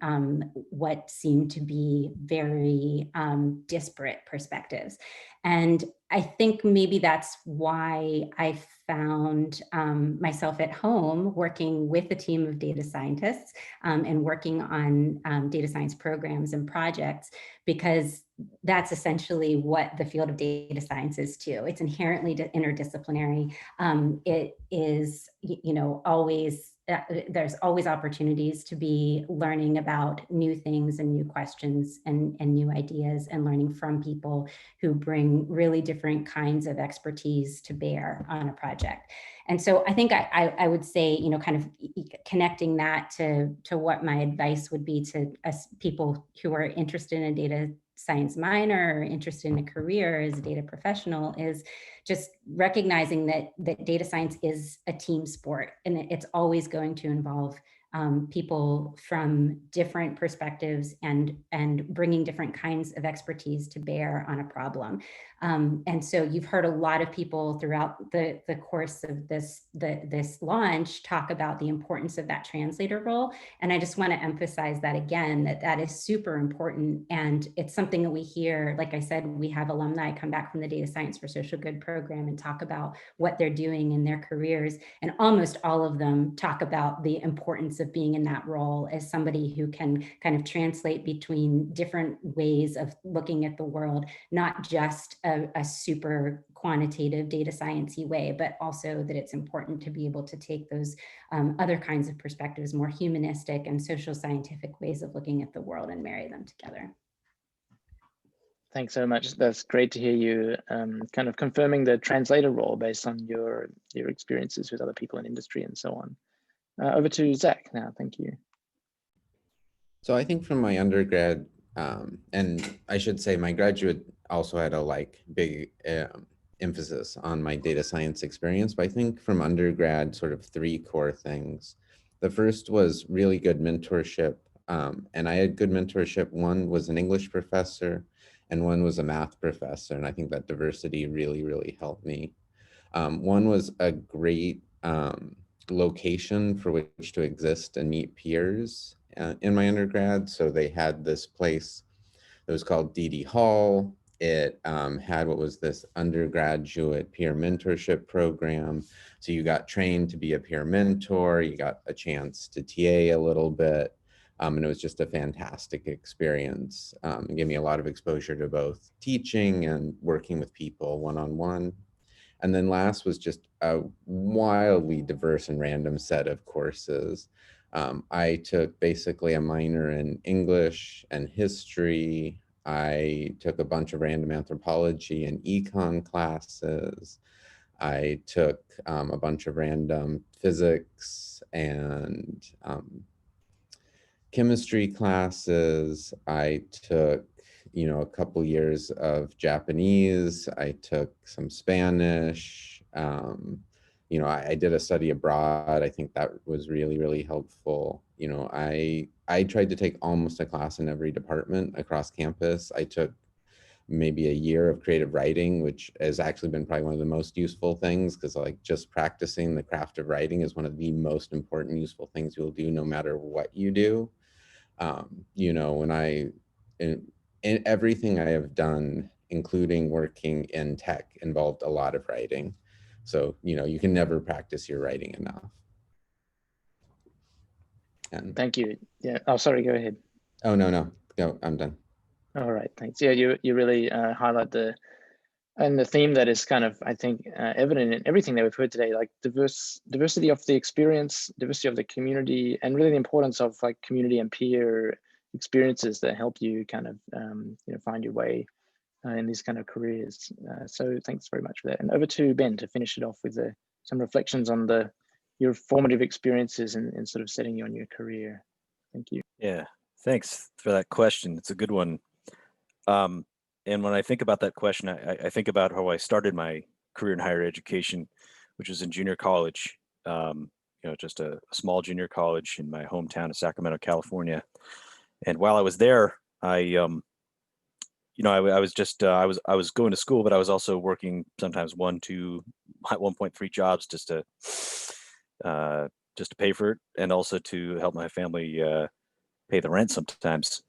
what seem to be very disparate perspectives. And I think maybe that's why I found myself at home working with a team of data scientists and working on data science programs and projects, because that's essentially what the field of data science is too. It's inherently interdisciplinary. It is, always, there's always opportunities to be learning about new things and new questions and new ideas, and learning from people who bring really different kinds of expertise to bear on a project. And so I think I would say, kind of connecting that to what my advice would be to us people who are interested in a data science minor or interested in a career as a data professional is just recognizing that data science is a team sport, and it's always going to involve people from different perspectives and bringing different kinds of expertise to bear on a problem. And so you've heard a lot of people throughout the course of this launch talk about the importance of that translator role. And I just want to emphasize that again, that is super important. And it's something that we hear, like I said, we have alumni come back from the Data Science for Social Good program and talk about what they're doing in their careers. And almost all of them talk about the importance of being in that role as somebody who can kind of translate between different ways of looking at the world, not just a super quantitative data sciencey way, but also that it's important to be able to take those other kinds of perspectives, more humanistic and social scientific ways of looking at the world, and marry them together. Thanks so much. That's great to hear you kind of confirming the translator role based on your experiences with other people in industry and so on. Over to Zach now. Thank you. So I think from my undergrad, and I should say my graduate also had a big emphasis on my data science experience, but I think from undergrad, sort of 3 core things. The first was really good mentorship, and I had good mentorship. One was an English professor, and one was a math professor, and I think that diversity really, really helped me. One was a great location for which to exist and meet peers in my undergrad. So they had this place that was called DD Hall. It had what was this undergraduate peer mentorship program. So you got trained to be a peer mentor, you got a chance to TA a little bit. And it was just a fantastic experience. It gave me a lot of exposure to both teaching and working with people one-on-one. And then last was just a wildly diverse and random set of courses. I took basically a minor in English and history. I took a bunch of random anthropology and econ classes. I took a bunch of random physics and chemistry classes. I took, a couple years of Japanese. I took some Spanish. I did a study abroad. I think that was really, really helpful. I tried to take almost a class in every department across campus. I took maybe a year of creative writing, which has actually been probably one of the most useful things, because just practicing the craft of writing is one of the most important useful things you'll do no matter what you do. In everything I have done, including working in tech, involved a lot of writing. So, you can never practice your writing enough. And thank you. Yeah. Oh, sorry, go ahead. Oh, no, I'm done. All right, thanks. Yeah, you really highlight the theme that is kind of, I think, evident in everything that we've heard today, like diversity of the experience, diversity of the community, and really the importance of community and peer experiences that help you kind of find your way in these kind of careers. So thanks very much for that. And over to Ben to finish it off with some reflections on your formative experiences and sort of setting you on your career. Thank you. Yeah, thanks for that question. It's a good one. And when I think about that question, I think about how I started my career in higher education, which was in junior college, just a small junior college in my hometown of Sacramento, California. And while I was there, I was going to school, but I was also working sometimes 1.3 jobs just to pay for it, and also to help my family pay the rent sometimes.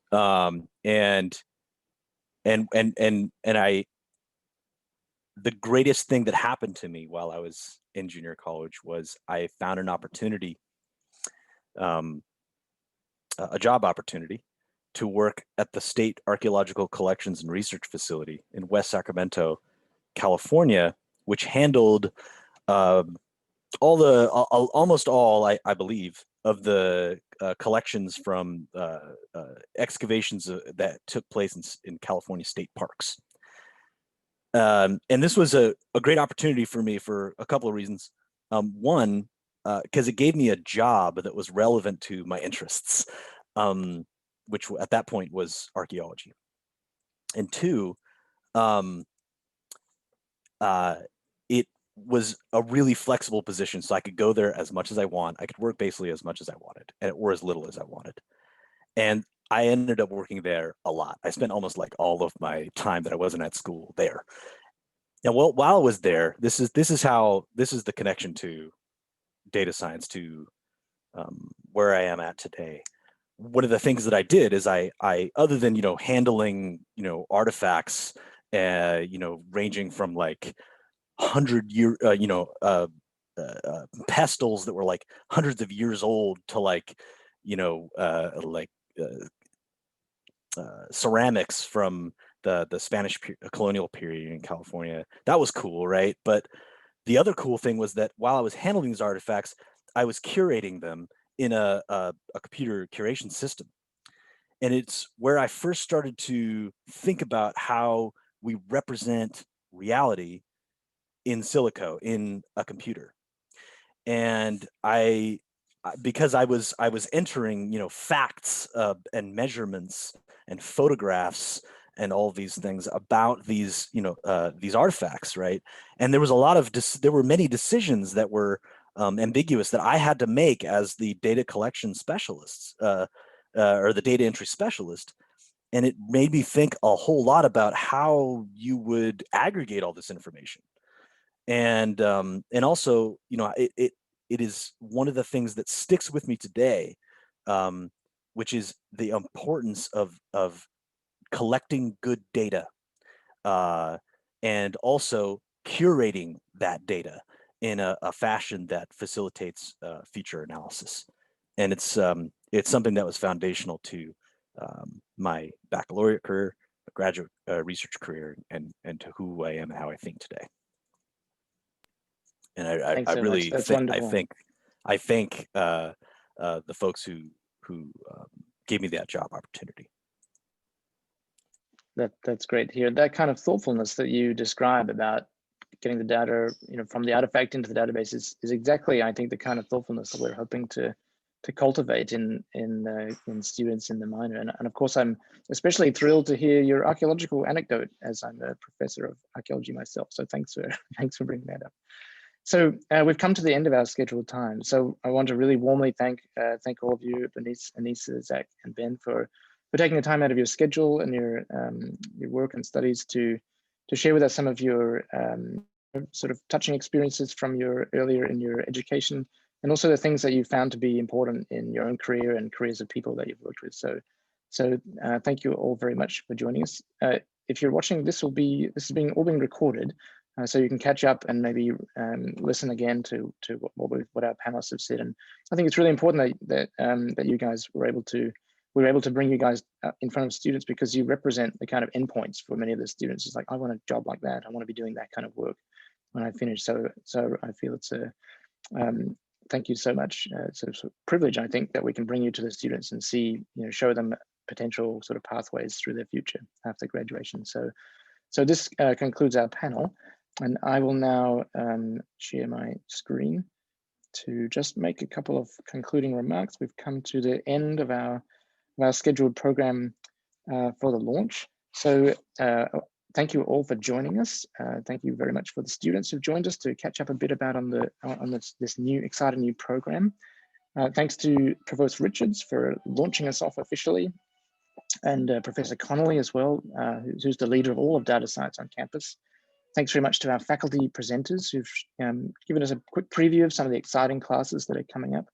The greatest thing that happened to me while I was in junior college was I found an opportunity, a job opportunity, to work at the State Archaeological Collections and Research Facility in West Sacramento, California, which handled almost all, I believe, of the collections from excavations that took place in California state parks. And this was a great opportunity for me for a couple of reasons. One, because it gave me a job that was relevant to my interests, which at that point was archaeology. And two, it was a really flexible position, so I could go there as much as I want. I could work basically as much as I wanted, or as little as I wanted. And I ended up working there a lot. I spent almost like all of my time that I wasn't at school there. And while I was there, this is the connection to data science, to where I am at today. One of the things that I did is I other than handling artifacts, ranging from like 100-year pestles that were like hundreds of years old to like ceramics from the Spanish colonial period in California. That was cool, right? But the other cool thing was that while I was handling these artifacts, I was curating them in a computer curation system. And it's where I first started to think about how we represent reality in silico, in a computer. And because I was entering facts and measurements and photographs and all these things about these these artifacts, right? And there was a lot of there were many decisions that were ambiguous that I had to make as the data collection specialists or the data entry specialist. And it made me think a whole lot about how you would aggregate all this information. And also, it is one of the things that sticks with me today, which is the importance of collecting good data, and also curating that data in a fashion that facilitates feature analysis. And it's something that was foundational to my baccalaureate career, graduate research career, and to who I am and how I think today. And I really think I thank the folks who gave me that job opportunity. That's great to hear. That kind of thoughtfulness that you describe about getting the data, from the artifact into the database is exactly, I think, the kind of thoughtfulness that we're hoping to cultivate in students in the minor. And of course, I'm especially thrilled to hear your archaeological anecdote, as I'm a professor of archaeology myself. So thanks for bringing that up. So we've come to the end of our scheduled time. So I want to really warmly thank all of you, Bernice, Anissa, Zach, and Ben, for taking the time out of your schedule and your work and studies to share with us some of your sort of touching experiences from earlier in your education, and also the things that you found to be important in your own career and careers of people that you've worked with. So thank you all very much for joining us. If you're watching, this is all being recorded. So you can catch up and maybe listen again to what our panelists have said. And I think it's really important that you guys were able to bring you guys in front of students, because you represent the kind of endpoints for many of the students. It's like, I want a job like that. I want to be doing that kind of work when I finish. So I feel it's a thank you so much. It's a privilege, I think, that we can bring you to the students and show them potential sort of pathways through their future after graduation. So this concludes our panel. And I will now share my screen to just make a couple of concluding remarks. We've come to the end of our scheduled program for the launch. So thank you all for joining us. Thank you very much for the students who've joined us to catch up a bit about on this new exciting new program. Thanks to Provost Richards for launching us off officially, and Professor Connolly as well, who's the leader of all of data science on campus. Thanks very much to our faculty presenters who've given us a quick preview of some of the exciting classes that are coming up.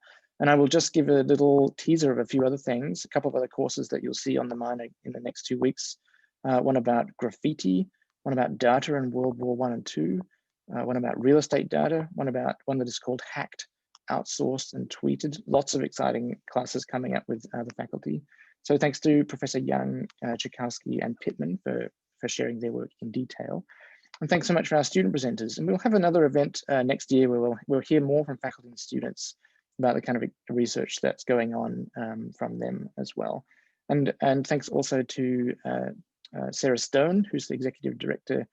And I will just give a little teaser of a few other things, a couple of other courses that you'll see on the minor in the next 2 weeks. One about graffiti, one about data in World War I and II, one about real estate data, one that is called Hacked, Outsourced and Tweeted. Lots of exciting classes coming up with the faculty. So thanks to Professor Young, Tchaikovsky, and Pittman for sharing their work in detail. And thanks so much for our student presenters. And we'll have another event next year where we'll hear more from faculty and students about the kind of research that's going on from them as well. And thanks also to Sarah Stone, who's the executive director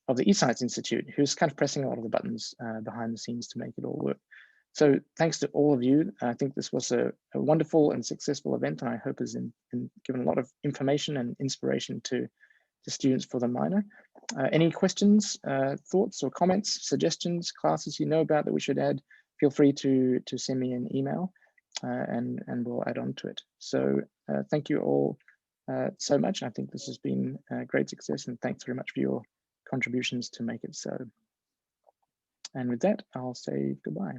of the eScience Institute, who's kind of pressing a lot of the buttons behind the scenes to make it all work. So thanks to all of you. I think this was a wonderful and successful event, and I hope has given a lot of information and inspiration to the students for the minor. Any questions, thoughts or comments, suggestions, classes you know about that we should add, feel free to send me an email and we'll add on to it. So thank you all so much. I think this has been a great success, and thanks very much for your contributions to make it so. And with that, I'll say goodbye.